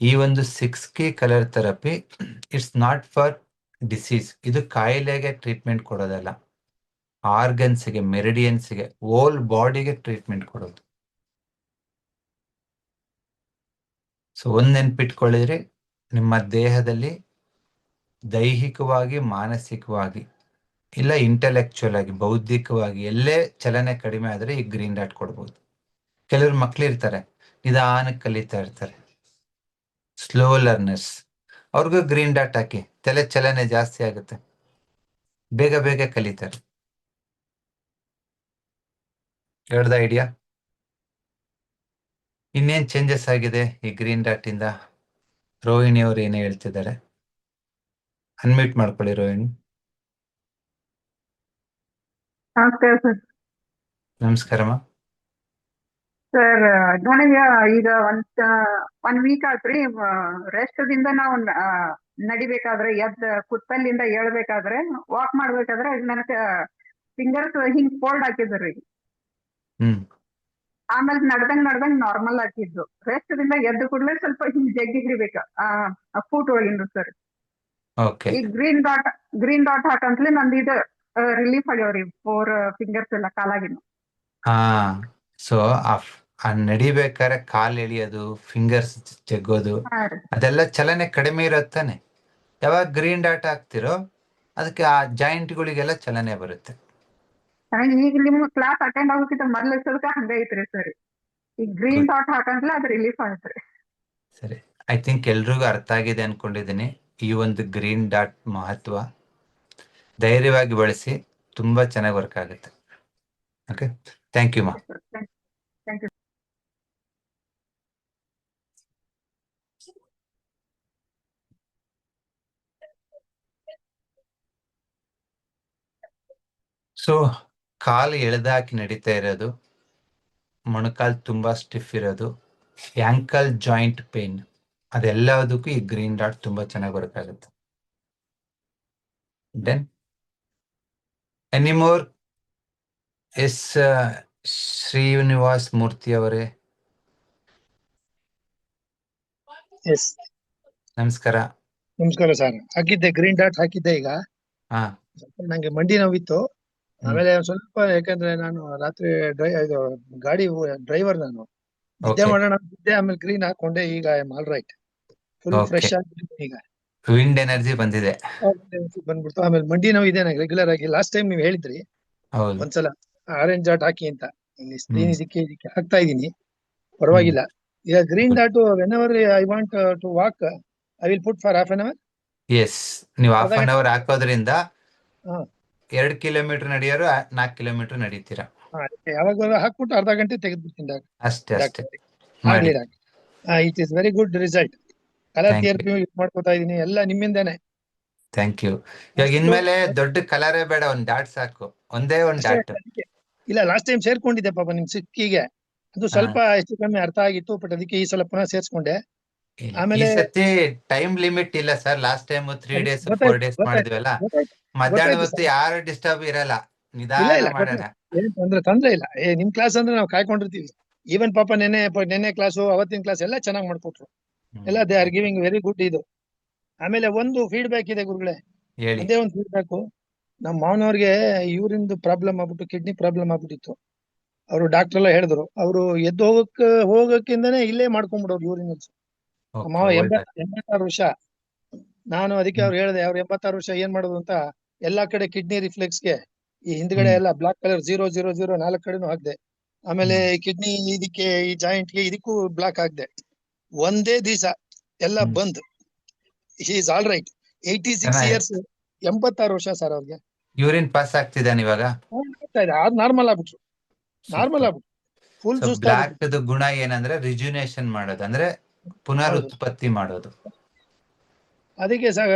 ಈ ಒಂದು 6 colour therapy it's not for disease. ಇದು ಕಾಯಿಲೆಗೆ ಟ್ರೀಟ್ಮೆಂಟ್ ಕೊಡೋದಲ್ಲ, ಆರ್ಗನ್ಸ್ಗೆ, ಮೆರಿಡಿಯನ್ಸ್ಗೆ, ಹೋಲ್ ಬಾಡಿಗೆ ಟ್ರೀಟ್ಮೆಂಟ್ ಕೊಡೋದು. ಸೊ ಒಂದ್ ನೆನ್ಪಿಟ್ಕೊಳ್ಳಿದ್ರೆ, ನಿಮ್ಮ ದೇಹದಲ್ಲಿ ದೈಹಿಕವಾಗಿ, ಮಾನಸಿಕವಾಗಿ, ಇಲ್ಲ ಇಂಟೆಲೆಕ್ಚುಯಲ್ ಆಗಿ, ಬೌದ್ಧಿಕವಾಗಿ ಎಲ್ಲೇ ಚಲನೆ ಕಡಿಮೆ ಆದ್ರೆ ಈ ಗ್ರೀನ್ ಡಾಟ್ ಕೊಡ್ಬೋದು. ಕೆಲವರು ಮಕ್ಳು ಇರ್ತಾರೆ, ನಿಧಾನಕ್ಕೆ ಕಲಿತಾ ಇರ್ತಾರೆ, ಸ್ಲೋ ಲರ್ನರ್ಸ್. ಅವ್ರಿಗೂ ಗ್ರೀನ್ ಡಾಟ್ ಹಾಕಿ, ತಲೆ ಚಲನೆ ಜಾಸ್ತಿ ಆಗುತ್ತೆ, ಬೇಗ ಬೇಗ ಕಲಿತಾರೆ. ಹೇಳ್ದ ಐಡಿಯಾ? ಇನ್ನೇನ್ ಚೇಂಜಸ್ ಆಗಿದೆ ಈ ಗ್ರೀನ್ ಡಾಟ್ ಇಂದ? ರೋಹಿಣಿ ಅವರು ಏನೇ ಹೇಳ್ತಿದ್ದಾರೆ, ಅನ್ಮ್ಯೂಟ್ ಮಾಡ್ಕೊಳ್ಳಿ ರೋಹಿಣಿ.
ನಮಸ್ಕಾರ ಸರ್.
ನಮಸ್ಕಾರಮ್ಮ.
ಸರ್, ನನಗೆ ಈಗ ಒನ್ ವೀಕ್ ಆತ್ರಿ. ರೆಸ್ಟ್ ದಿಂದ ನಾವು ನಡಿಬೇಕಾದ್ರೆ, ಕುತ್ತಲ್ಲಿಂದ ಏಳ್ಬೇಕಾದ್ರೆ, ವಾಕ್ ಮಾಡ್ಬೇಕಾದ್ರೆ ನನಗೆ ಫಿಂಗರ್ಸ್ ಹಿಂಗ್ ಫೋಲ್ಡ್ ಹಾಕಿದ್ರಿ.
ಹ್ಮ್
ಆಮೇಲೆ ನಡ್ದಂಗ್ ನಾರ್ಮಲ್ ಹಾಕಿದ್ದು. ರೆಸ್ಟ್ ದಿಂದ ಎದ್ದು ಕೂಡಲೇ ಸ್ವಲ್ಪ ಹಿಂಗ್ ಜಗ್ಗಿ ಹಿಡಿಬೇಕ ಫೂಟ್ ಒಳಗಿಂದ ಸರ್.
ಓಕೆ.
ಈ ಗ್ರೀನ್ ಡಾಟ್ ಹಾಕಂತ್ಲೆ ನಂದು ಇದು ರಿಲೀಫ್ ಆಗ್ಯಾವ್ರಿ, 4 ಫಿಂಗರ್ಸ್ ಎಲ್ಲ ಕಾಲಾಗಿನ.
ಹಾ, ಸೊ ನಡಿಬೇಕಾದ್ರೆ ಕಾಲ್ ಎಳಿಯೋದು, ಫಿಂಗರ್ಸ್ ಜಗ್ಗೋದು,
ಹಾ ರೀ.
ಅದೆಲ್ಲ ಚಲನೆ ಕಡಿಮೆ ಇರತ್ತಾನೆ. ಯಾವಾಗ ಗ್ರೀನ್ ಡಾಟ್ ಹಾಕ್ತಿರೋ ಅದಕ್ಕೆ ಆ ಜಾಯಿಂಟ್ಗಳಿಗೆಲ್ಲ ಚಲನೆ ಬರುತ್ತೆ.
ಈಗ ನಿಮ್ ಕ್ಲಾಸ್ ಅಟೆಂಡ್ ಆಗೋಕ್ಕಿಂತ ಮೊದ್ಲು ಹಂಗ ಐತ್ರಿ ಸರ್. ಈ ಗ್ರೀನ್
Good.
ಡಾಟ್ ಹಾಕಂತ್ಲೆ ಅದು ರಿಲೀಫ್ ಆಯ್ತ್ರಿ.
ಸರಿ, ಐ ಥಿಂಕ್ ಎಲ್ರಿಗೂ ಅರ್ಥ ಆಗಿದೆ ಅನ್ಕೊಂಡಿದ್ದೀನಿ ಈ ಒಂದು ಗ್ರೀನ್ ಡಾಟ್ ಮಹತ್ವ. ಧೈರ್ಯವಾಗಿ ಬಳಸಿ, ತುಂಬಾ ಚೆನ್ನಾಗಿ ವರ್ಕ್ ಆಗುತ್ತೆ. ಓಕೆ, ಥ್ಯಾಂಕ್ ಯು ಮಾ.
Thank you.
ಸೊ ಕಾಲು ಎಳೆದಾಕಿ ನಡೀತಾ ಇರೋದು, ಮೊಣಕಾಲು ತುಂಬಾ ಸ್ಟಿಫ್ ಇರೋದು, ಆಂಕಲ್ ಜಾಯಿಂಟ್ ಪೇನ್, ಅದೆಲ್ಲದಕ್ಕೂ ಈ ಗ್ರೀನ್ ಡಾಟ್ ತುಂಬಾ ಚೆನ್ನಾಗಿ ವರ್ಕ್ ಆಗುತ್ತೆ. Then anymore? Yes, Srinivas Murthy ಅವರೇ.
ಎಸ್
ನಮಸ್ಕಾರ.
ನಮಸ್ಕಾರ ಸರ್. ಹಾಕಿದ್ದೆ ಗ್ರೀನ್ ಡಾಟ್ ಹಾಕಿದ್ದೆ ಈಗ.
ಹಾ
ಸ್ವಲ್ಪ ನಂಗೆ ಮಂಡಿ ನೋವಿತ್ತು.
ಹ್ಮ್
ಆಮೇಲೆ ಒಂದ್ ಸ್ವಲ್ಪ ಯಾಕಂದ್ರೆ ನಾನು ರಾತ್ರಿ ಇದು ಗಾಡಿ ಡ್ರೈವರ್ ನಾನು ನಿದ್ದೆ
ಓಕೆ
ಮಾಡೋಣ ಅಂತಿದ್ದೆ. ಆಮೇಲೆ ಗ್ರೀನ್ ಹಾಕೊಂಡೆ. ಈಗ I am all right. Full
okay.
Fresh ಆಗಿದ್ದೀನಿ ಈಗ.
ವಿಂಡ್ ಎನರ್ಜಿ ಬಂದಿದೆ.
ಬಂದ್ಬಿಡ್ತು. ಆಮೇಲೆ ಮಂಡಿ ನೋವು ಇದೆ ನಂಗೆ ರೆಗ್ಯುಲರ್ ಆಗಿ. ಲಾಸ್ಟ್ ಟೈಮ್ ನೀವು ಹೇಳಿದ್ರಿ
ಹೌದು.
ಒಂದ್ಸಲ ಆರೆಂಜ್ ಡಾಟ್ ಹಾಕಿ ಅಂತ. ಇಲ್ಲಿ ಸ್ಕ್ರೀನ್
ಹ್ಮ್
ಇದಕ್ಕೆ ಹಾಕ್ತಾ ಇದೀನಿ.
ಹ್ಮ್
ಪರವಾಗಿಲ್ಲ. ಈಗ green
good.
Dot whenever I want to walk I will put for half an hour.
Yes, ನೀವು
ಅರ್ಧ
ಹಾಫ್ ಅನ್
ಗಂಟೆ.
ಅವರ್ ಹಾಕೋದ್ರಿಂದ
ಹಾ
2 ಕಿಲೋಮೀಟರ್ ನಡೆಯೋರು 4 ಕಿಲೋಮೀಟರ್ ನಡೀತೀರಾ.
ಯಾವಾಗ ಹಾಕ್ಬಿಟ್ಟು ಅರ್ಧ ಗಂಟೆ ತೆಗೆದ್ಬಿಡ್ತೀನಿ
ಅಷ್ಟೇ
ಡಾಕ್ಟರ್.
ಮಾಡಿ.
ಆಗ್ಲಿ doctor. It is very good result. Colour
thank you.
Therapy use ಮಾಡ್ಕೋತಾ ಇದೀನಿ. ಎಲ್ಲ ನಿಮ್ಮಿಂದಾನೆ.
Thank you. ಇವಾಗ
ಅಷ್ಟು
ಇನ್ಮೇಲೆ ದೊಡ್ಡ ಕಲರೇ ಬೇಡ, ಒಂದ್ ಡಾಟ್ ಸಾಕು. ಒಂದೇ ಒಂದ್
ಅಷ್ಟೇ
ಡಾಟ್.
ಅದಕ್ಕೆ. ಇಲ್ಲ ಲಾಸ್ಟ್ ಟೈಮ್ ಸೇರ್ಕೊಂಡಿದ್ದೆ ಪಾಪ ನಿಮ್ ಸಿಕ್ಕಿಗೆ. ಅದು ಸ್ವಲ್ಪ ಹೆಚ್ಚು ಕಮ್ಮಿ ಅರ್ಥ ಆಗಿತ್ತು. ಬಟ್ ಅದಕ್ಕೆ ಈ ಸಲ ಪುನಃ ಸೇರ್ಸ್ಕೊಂಡೆ.
ಇಲ್ಲ, ಈ
ಆಮೇಲೆ
ಸತಿ ಟೈಮ್ ಲಿಮಿಟ್ ಇಲ್ಲ ಸರ್. ಲಾಸ್ಟ್ ಟೈಮ್ 3 days 4
ಗೊತ್ತಾಯ್ತು
days
ಗೊತ್ತಾಯ್ತು
ಮಾಡಿದ್ವಲ್ಲ,
ಗೊತ್ತಾಯ್ತು
ಮಧ್ಯಾಹ್ನ
ಗೊತ್ತಾಯ್ತು
ಹೊತ್ತು
ಸರ್.
ಯಾರು ಡಿಸ್ಟರ್ಬ್ ಇರಲ್ಲ,
ಇಲ್ಲ
ನಿಧಾನ
ಇಲ್ಲ
ಮಾಡೋಣ.
ಏನ್ ತೊಂದ್ರೆ ಇಲ್ಲ. ನಿಮ್ ಕ್ಲಾಸ್ ಅಂದ್ರೆ ನಾವು ಕಾಯ್ಕೊಂಡಿರ್ತೀವಿ. ಈವನ್ ಪಾಪ ನೆನ್ನೆ ಕ್ಲಾಸು ಅವತ್ತಿನ ಕ್ಲಾಸ್ ಎಲ್ಲ ಚೆನ್ನಾಗಿ ಮಾಡ್ಕೊಟ್ರು. ಎಲ್ಲ they are giving very good ಇದು. ಆಮೇಲೆ ಒಂದು ಫೀಡ್ಬ್ಯಾಕ್ ಇದೆ ಗುರುಗಳೇ.
ಹೇಳಿ.
ಅದೇ ಒಂದು ಫೀಡ್ಬ್ಯಾಕ್. ನಮ್ಮ ಮಾವನವ್ರಿಗೆ ಯೂರಿನ್ ಪ್ರಾಬ್ಲಮ್ ಆಗ್ಬಿಟ್ಟು ಕಿಡ್ನಿ ಪ್ರಾಬ್ಲಮ್ ಆಗ್ಬಿಟ್ಟಿತ್ತು. ಅವರು ಡಾಕ್ಟರ್ ಎಲ್ಲ ಹೇಳಿದ್ರು. ಅವರು ಎದ್ದು ಹೋಗಕ್ಕಿಂದನೇ ಇಲ್ಲೇ ಮಾಡ್ಕೊಂಡ್ಬಿಡೋರು ಯೂರಿನ್.
ಓಕೆ,
ಮಾವ
ಒಳ್ಳೆ.
86 ವರ್ಷ. ನಾನು ಅದಕ್ಕೆ ಅವ್ರು ಹೇಳಿದೆ, ಅವ್ರು 86 ವರ್ಷ ಏನ್ ಮಾಡೋದು ಅಂತ ಎಲ್ಲಾ ಕಡೆ ಕಿಡ್ನಿ ರಿಫ್ಲೆಕ್ಸ್ಗೆ ಈ ಹಿಂದ್ಗಡೆ ಎಲ್ಲ ಬ್ಲಾಕ್ ಕಲರ್ 000 4 ಕಡೆನೂ ಹಾಕ್ದೆ. ಆಮೇಲೆ ಕಿಡ್ನಿ ಇದಕ್ಕೆ ಈ ಜಾಯಿಂಟ್ಗೆ ಇದಕ್ಕೂ ಬ್ಲಾಕ್ ಹಾಕ್ದೆ. ಒಂದೇ ದಿವಸ ಎಲ್ಲ ಬಂದ್. He is all right. 86 years, 86 ವರ್ಷ ಸರ್ ಅವ್ರಿಗೆ.
ಯೂರಿನ್ ಪಾಸ್ ಆಗ್ತಿದ್ದಾನೆ ಇವಾಗ.
ಆಗ್ತಾ ಇದೆ. ಅದು ನಾರ್ಮಲ್ ಆಗ್ಬಿಟ್ರು. ನಾರ್ಮಲ್ ಆಗ್ಬಿಟ್ರು. ಫುಲ್
ಬ್ಲಾಕ್
ಸುಸ್ತಾಗ್ಬಿಟ್ರು.
ಗುಣ ಏನಂದ್ರೆ ರಿಜ್ಯುನೇಷನ್ ಮಾಡೋದು, ಅಂದ್ರೆ ಪುನರುತ್ಪತ್ತಿ ಮಾಡೋದು.
ಅದಕ್ಕೆ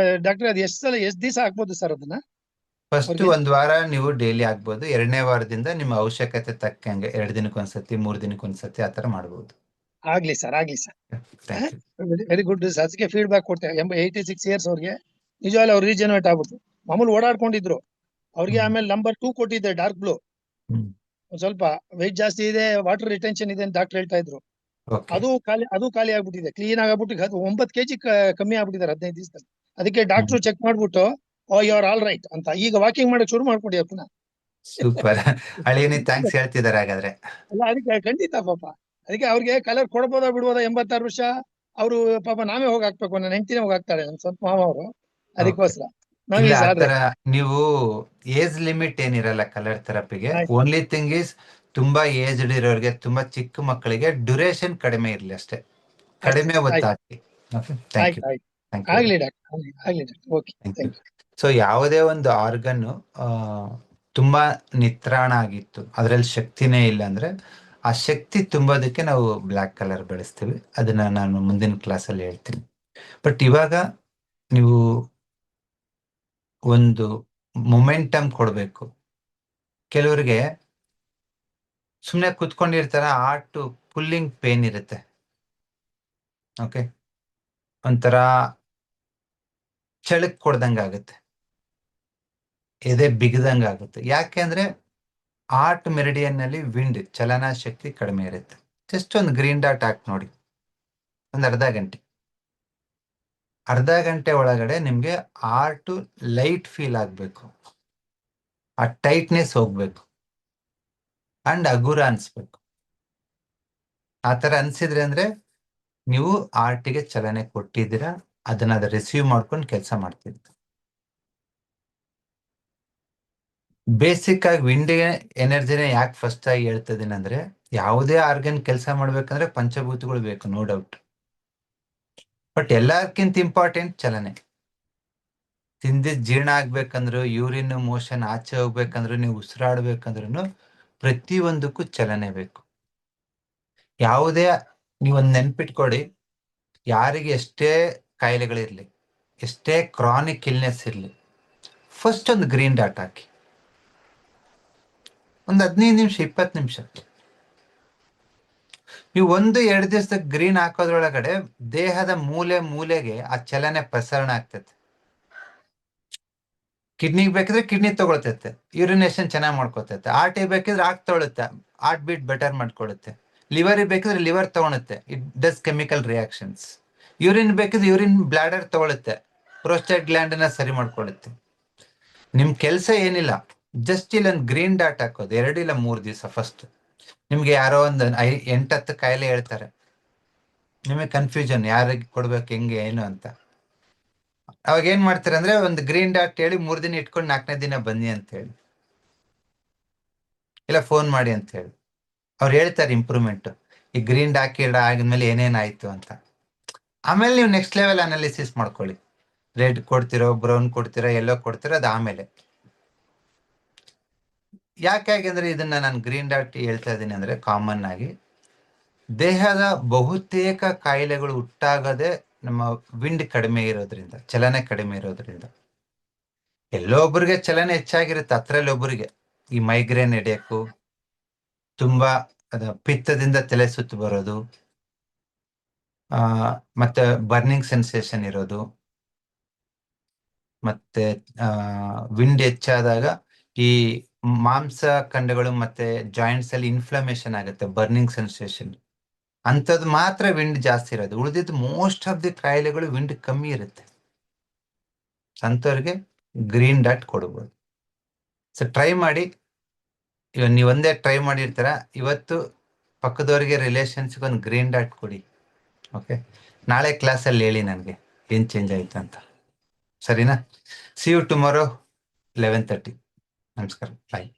ಡಾಕ್ಟರ್ ಅದು ಎಷ್ಟ್ ದಿವಸ ಹಾಕ್ಬೋದು ಸರ್ ಅದನ್ನ?
ಫಸ್ಟ್
ಅವ್ರಿಗೆ
1 ವಾರ ನೀವು ಡೈಲಿ ಆಗ್ಬೋದು. 2ನೇ ವಾರದಿಂದ ನಿಮ್ಮ ಅವಶ್ಯಕತೆ ತಕ್ಕಂಗೆ 2 ದಿನಕ್ಕೊಂದ್ಸತಿ 3 ದಿನಕ್ಕೊಂದ್ಸತಿ ಆತರ ಮಾಡ್ಬೋದು.
ಆಗ್ಲಿ ಸರ್, ಆಗ್ಲಿ sir.
Thank you.
Very good. ಅದಕ್ಕೆ ಫೀಡ್ಬ್ಯಾಕ್ ಕೊಡ್ತೇವೆ. 86 ಇಯರ್ಸ್ ಅವ್ರಿಗೆ ನಿಜವಾಗ್ಲೂ ಅವ್ರು ರೀಜನರೇಟ್ ಆಗ್ಬಿಟ್ರು. ಮಾಮೂಲು ಓಡಾಡ್ಕೊಂಡಿದ್ರು ಅವ್ರಿಗೆ. ಆಮೇಲೆ ನಂಬರ್ 2 ಕೊಟ್ಟಿದ್ದೆ, ಡಾರ್ಕ್ ಬ್ಲೂ. ಒಂದ್ ಸ್ವಲ್ಪ ವೆಯ್ಟ್ ಜಾಸ್ತಿ ಇದೆ, ವಾಟರ್ ರಿಟೆನ್ಷನ್ ಇದೆ ಅಂತ ಡಾಕ್ಟರ್ ಹೇಳ್ತಾ ಇದ್ರು.
ಓಕೆ.
ಅದು ಖಾಲಿ ಆಗ್ಬಿಟ್ಟಿದೆ. ಕ್ಲೀನ್ ಆಗ್ಬಿಟ್ಟು 9 kg ಕಮ್ಮಿ ಆಗ್ಬಿಟ್ಟಿದ್ದಾರೆ 15 ದಿವಸದಲ್ಲಿ. ಅದಕ್ಕೆ ಡಾಕ್ಟರ್ ಚೆಕ್ ಮಾಡ್ಬಿಟ್ಟು ಯು ಆರ್ ಆಲ್ ರೈಟ್ ಅಂತ ಈಗ ವಾಕಿಂಗ್ ಮಾಡಕ್ ಶುರು ಮಾಡ್ಕೊಡಿ ಪುನಃ.
ಸೂಪರ್. ಹಳಿಯನಿ ಥ್ಯಾಂಕ್ಸ್ ಹೇಳ್ತಿದ್ದಾರೆ ಹಾಗಾದ್ರೆ.
ಅಲ್ಲ ಅದಕ್ಕೆ ಖಂಡಿತ ಪಾಪ. ಅದಕ್ಕೆ ಅವ್ರಿಗೆ ಕಲರ್ ಕೊಡ್ಬೋದಾ ಬಿಡ್ಬೋದಾ? 86 ವರ್ಷ ಅವರು ಪಾಪ ನಾವೇ ಹೋಗಿ ಹಾಕ್ಬೇಕು. ನನ್ನ ಹೆಂಡತಿನೇ ಹೋಗಿ ಹಾಕ್ತಾಳೆ, ನನ್ ಸ್ವಂತ ಮಾವ ಅವರು. ಅದಕ್ಕೋಸ್ಕರ
ಇಲ್ಲ, ಆತರ ನೀವು ಏಜ್ ಲಿಮಿಟ್ ಏನಿರಲ್ಲ ಕಲರ್ ಥೆರಪಿಗೆ. ಓನ್ಲಿ ಥಿಂಗ್ ಈಸ್ ತುಂಬಾ ಏಜ್ಡ್ ಇರೋರಿಗೆ, ತುಂಬಾ ಚಿಕ್ಕ ಮಕ್ಕಳಿಗೆ ಡ್ಯೂರೇಷನ್ ಕಡಿಮೆ ಇರ್ಲಿ ಅಷ್ಟೇ. ಕಡಿಮೆ ಒತ್ತಾಕಿ. Thank you. Thank you.
ಆಗ್ಲಿ ಡಾಕ್ಟರ್, ಆಗ್ಲಿ doctor. Okay,
thank you.
Thank you.
So ಯಾವುದೇ ಒಂದು ಆರ್ಗನ್ ತುಂಬಾ ನಿತ್ರಾಣ ಆಗಿತ್ತು, ಅದ್ರಲ್ಲಿ ಶಕ್ತಿನೇ ಇಲ್ಲ ಅಂದ್ರೆ, ಆ ಶಕ್ತಿ ತುಂಬೋದಕ್ಕೆ ನಾವು ಬ್ಲ್ಯಾಕ್ ಕಲರ್ ಬೆಳೆಸ್ತೀವಿ. ಅದನ್ನ ನಾನು ಮುಂದಿನ ಕ್ಲಾಸಲ್ಲಿ ಹೇಳ್ತೀನಿ. ಬಟ್ ಇವಾಗ ನೀವು ಒಂದು ಮೊಮೆಂಟಮ್ ಕೊಡ್ಬೇಕು. ಕೆಲವರಿಗೆ ಸುಮ್ಮನೆ ಕುತ್ಕೊಂಡಿರ್ತಾರ, ಹಾರ್ಟ್ ಪುಲ್ಲಿಂಗ್ ಪೇನ್ ಇರುತ್ತೆ. ಓಕೆ, ಒಂಥರ ಚಳಕ್ ಕೊಡ್ದಂಗ ಆಗುತ್ತೆ, ಎದೆ ಬಿಗದಂಗ ಆಗುತ್ತೆ. ಯಾಕೆಂದ್ರೆ ಹಾರ್ಟ್ ಮೆರಿಡಿಯನ್ ನಲ್ಲಿ ವಿಂಡ್ ಚಲನಾ ಶಕ್ತಿ ಕಡಿಮೆ ಇರುತ್ತೆ. ಜಸ್ಟ್ ಒಂದು ಗ್ರೀನ್ ಡಾಟ್ ಹಾಕಿ ನೋಡಿ, ಒಂದು ಅರ್ಧ ಗಂಟೆ ಒಳಗಡೆ ನಿಮ್ಗೆ ಹಾರ್ಟ್ ಲೈಟ್ ಫೀಲ್ ಆಗ್ಬೇಕು, ಆ ಟೈಟ್ನೆಸ್ ಹೋಗ್ಬೇಕು ಅಂಡ್ ಹಗುರ ಅನ್ಸ್ಬೇಕು. ಆ ತರ ಅನ್ಸಿದ್ರೆ ಅಂದ್ರೆ ನೀವು ಹಾರ್ಟಿಗೆ ಚಲನೆ ಕೊಟ್ಟಿದ್ದೀರಾ, ಅದನ್ನ ರಿಸೀವ್ ಮಾಡ್ಕೊಂಡು ಕೆಲಸ ಮಾಡ್ತಿದ್ದೀರ. ಬೇಸಿಕ್ ಆಗಿ ವಿಂಡ್ ಎನರ್ಜಿನೇ ಯಾಕೆ ಫಸ್ಟ್ ಆಗಿ ಹೇಳ್ತಿದ್ದೀನಿ ಅಂದ್ರೆ, ಯಾವುದೇ ಆರ್ಗನ್ ಕೆಲಸ ಮಾಡ್ಬೇಕಂದ್ರೆ ಪಂಚಭೂತಗಳು ಬೇಕು, ನೋ ಡೌಟ್. ಬಟ್ ಎಲ್ಲಕ್ಕಿಂತ ಇಂಪಾರ್ಟೆಂಟ್ ಚಲನೆ. ತಿಂದಿದ್ ಜೀರ್ಣ ಆಗ್ಬೇಕಂದ್ರು, ಯೂರಿನ್ ಮೋಷನ್ ಆಚೆ ಹೋಗ್ಬೇಕಂದ್ರು, ನೀವು ಉಸಿರಾಡ್ಬೇಕಂದ್ರು ಪ್ರತಿಯೊಂದಕ್ಕೂ ಚಲನೆ ಬೇಕು. ಯಾವುದೇ ನೀವೊಂದು ನೆನ್ಪಿಟ್ಕೊಡಿ, ಯಾರಿಗೆ ಎಷ್ಟೇ ಕಾಯಿಲೆಗಳಿರ್ಲಿ, ಎಷ್ಟೇ ಕ್ರಾನಿಕ್ ಇಲ್ನೆಸ್ ಇರ್ಲಿ, ಫಸ್ಟ್ ಒಂದು ಗ್ರೀನ್ ಡಾಟ್ ಹಾಕಿ. ಒಂದು 15 ನಿಮಿಷ 20 ನಿಮಿಷ ನೀವು 1-2 ದಿವಸ ಗ್ರೀನ್ ಹಾಕೋದ್ರೊಳಗಡೆ ದೇಹದ ಮೂಲೆಗೆ ಆ ಚಲನೆ ಪ್ರಸರಣ ಆಗ್ತೈತೆ. ಕಿಡ್ನಿಗೆ ಬೇಕಿದ್ರೆ ಕಿಡ್ನಿ ತಗೊಳ್ತೈತೆ, ಯೂರಿನೇಷನ್ ಚೆನ್ನಾಗಿ ಮಾಡ್ಕೊತೈತೆ. ಹಾರ್ಟಿಗೆ ಬೇಕಿದ್ರೆ ಹಾರ್ಟ್ ತೊಗೊಳುತ್ತೆ, ಹಾರ್ಟ್ ಬೀಟ್ ಬೆಟರ್ ಮಾಡ್ಕೊಳುತ್ತೆ. ಲಿವರಿಗೆ ಬೇಕಿದ್ರೆ ಲಿವರ್ ತಗೊಳುತ್ತೆ, it does chemical reactions. Urine ಬೇಕಿದ್ರೆ ಯೂರಿನ್ ಬ್ಲಾಡರ್ ತಗೊಳುತ್ತೆ, ಪ್ರೋಸ್ಟೇಟ್ ಗ್ಲ್ಯಾಂಡ್ ನ ಸರಿ ಮಾಡ್ಕೊಳ್ಳುತ್ತೆ. ನಿಮ್ ಕೆಲಸ ಏನಿಲ್ಲ, ಜಸ್ಟ್ ಇಲ್ಲಿ ಒಂದು ಗ್ರೀನ್ ಡಾಟ್ ಹಾಕೋದು 2 ಇಲ್ಲ 3 ದಿವಸ. ಫಸ್ಟ್ ನಿಮ್ಗೆ ಯಾರೋ ಒಂದು 8-10 ಕಾಯಿಲೆ ಹೇಳ್ತಾರೆ, ನಿಮಗೆ ಕನ್ಫ್ಯೂಷನ್ ಯಾರಿಗೆ ಕೊಡ್ಬೇಕು ಹೆಂಗೆ ಏನು ಅಂತ. ಅವಾಗ ಏನ್ ಮಾಡ್ತಾರೆ ಅಂದ್ರೆ ಒಂದು ಗ್ರೀನ್ ಡಾಟ್ ಹೇಳಿ 3 ದಿನ ಇಟ್ಕೊಂಡು 4ನೇ ದಿನ ಬನ್ನಿ ಅಂತ ಹೇಳಿ, ಇಲ್ಲ ಫೋನ್ ಮಾಡಿ ಅಂತ ಹೇಳಿ. ಅವ್ರು ಹೇಳ್ತಾರೆ ಇಂಪ್ರೂವ್ಮೆಂಟ್, ಈ ಗ್ರೀನ್ ಡಾಟ್ ಆಗಿದ್ಮೇಲೆ ಏನೇನಾಯ್ತು ಅಂತ. ಆಮೇಲೆ ನೀವು ನೆಕ್ಸ್ಟ್ ಲೆವೆಲ್ ಅನಾಲಿಸಿಸ್ ಮಾಡ್ಕೊಳ್ಳಿ, ರೆಡ್ ಕೊಡ್ತಿರೋ, ಬ್ರೌನ್ ಕೊಡ್ತಿರೋ, ಎಲ್ಲೋ ಕೊಡ್ತಿರೋ, ಅದು ಆಮೇಲೆ. ಯಾಕೆಂದ್ರೆ ಇದನ್ನ ನಾನು ಗ್ರೀನ್ ಡಾಟ್ ಹೇಳ್ತಾ ಇದ್ದೀನಿ ಅಂದ್ರೆ, ಕಾಮನ್ ಆಗಿ ದೇಹದ ಬಹುತೇಕ ಕಾಯಿಲೆಗಳು ಹುಟ್ಟಾಗದೆ ನಮ್ಮ ವಿಂಡ್ ಕಡಿಮೆ ಇರೋದ್ರಿಂದ, ಚಲನೆ ಕಡಿಮೆ ಇರೋದ್ರಿಂದ. ಎಲ್ಲೋ ಒಬ್ಬರಿಗೆ ಚಲನೆ ಹೆಚ್ಚಾಗಿರುತ್ತೆ, ಹತ್ರಲ್ಲಿ ಒಬ್ಬರಿಗೆ ಈ ಮೈಗ್ರೇನ್ ಹೆಡೇಕು, ತುಂಬಾ ಪಿತ್ತದಿಂದ ತಲೆ ಸುತ್ತು ಬರೋದು, ಮತ್ತೆ ಬರ್ನಿಂಗ್ ಸೆನ್ಸೇಷನ್ ಇರೋದು, ಮತ್ತೆ ವಿಂಡ್ ಹೆಚ್ಚಾದಾಗ ಈ ಮಾಂಸ ಖಂಡಗಳು ಮತ್ತೆ ಜಾಯಿಂಟ್ಸ್ ಅಲ್ಲಿ ಇನ್ಫ್ಲಮೇಷನ್ ಆಗುತ್ತೆ, ಬರ್ನಿಂಗ್ ಸೆನ್ಸೇಷನ್. ಅಂಥದ್ದು ಮಾತ್ರ ವಿಂಡ್ ಜಾಸ್ತಿ ಇರೋದು. ಉಳಿದಿದ್ದು ಮೋಸ್ಟ್ ಆಫ್ ದಿ ಕಾಯಿಲೆಗಳು ವಿಂಡ್ ಕಮ್ಮಿ ಇರುತ್ತೆ. ಅಂಥವ್ರಿಗೆ ಗ್ರೀನ್ ಡಾಟ್ ಕೊಡ್ಬೋದು. ಸೊ ಟ್ರೈ ಮಾಡಿ. ಇವಾಗ ನೀವು ಒಂದೇ ಟ್ರೈ ಮಾಡಿರ್ತೀರ, ಇವತ್ತು ಪಕ್ಕದವ್ರಿಗೆ ರಿಲೇಷನ್ಸ್ಗೆ ಒಂದು ಗ್ರೀನ್ ಡಾಟ್ ಕೊಡಿ. ಓಕೆ, ನಾಳೆ ಕ್ಲಾಸಲ್ಲಿ ಹೇಳಿ ನನಗೆ ಏನು ಚೇಂಜ್ ಆಯಿತು ಅಂತ. ಸರಿನಾ? See you tomorrow 11:30. ನಮಸ್ಕಾರ, ಬಾಯ್.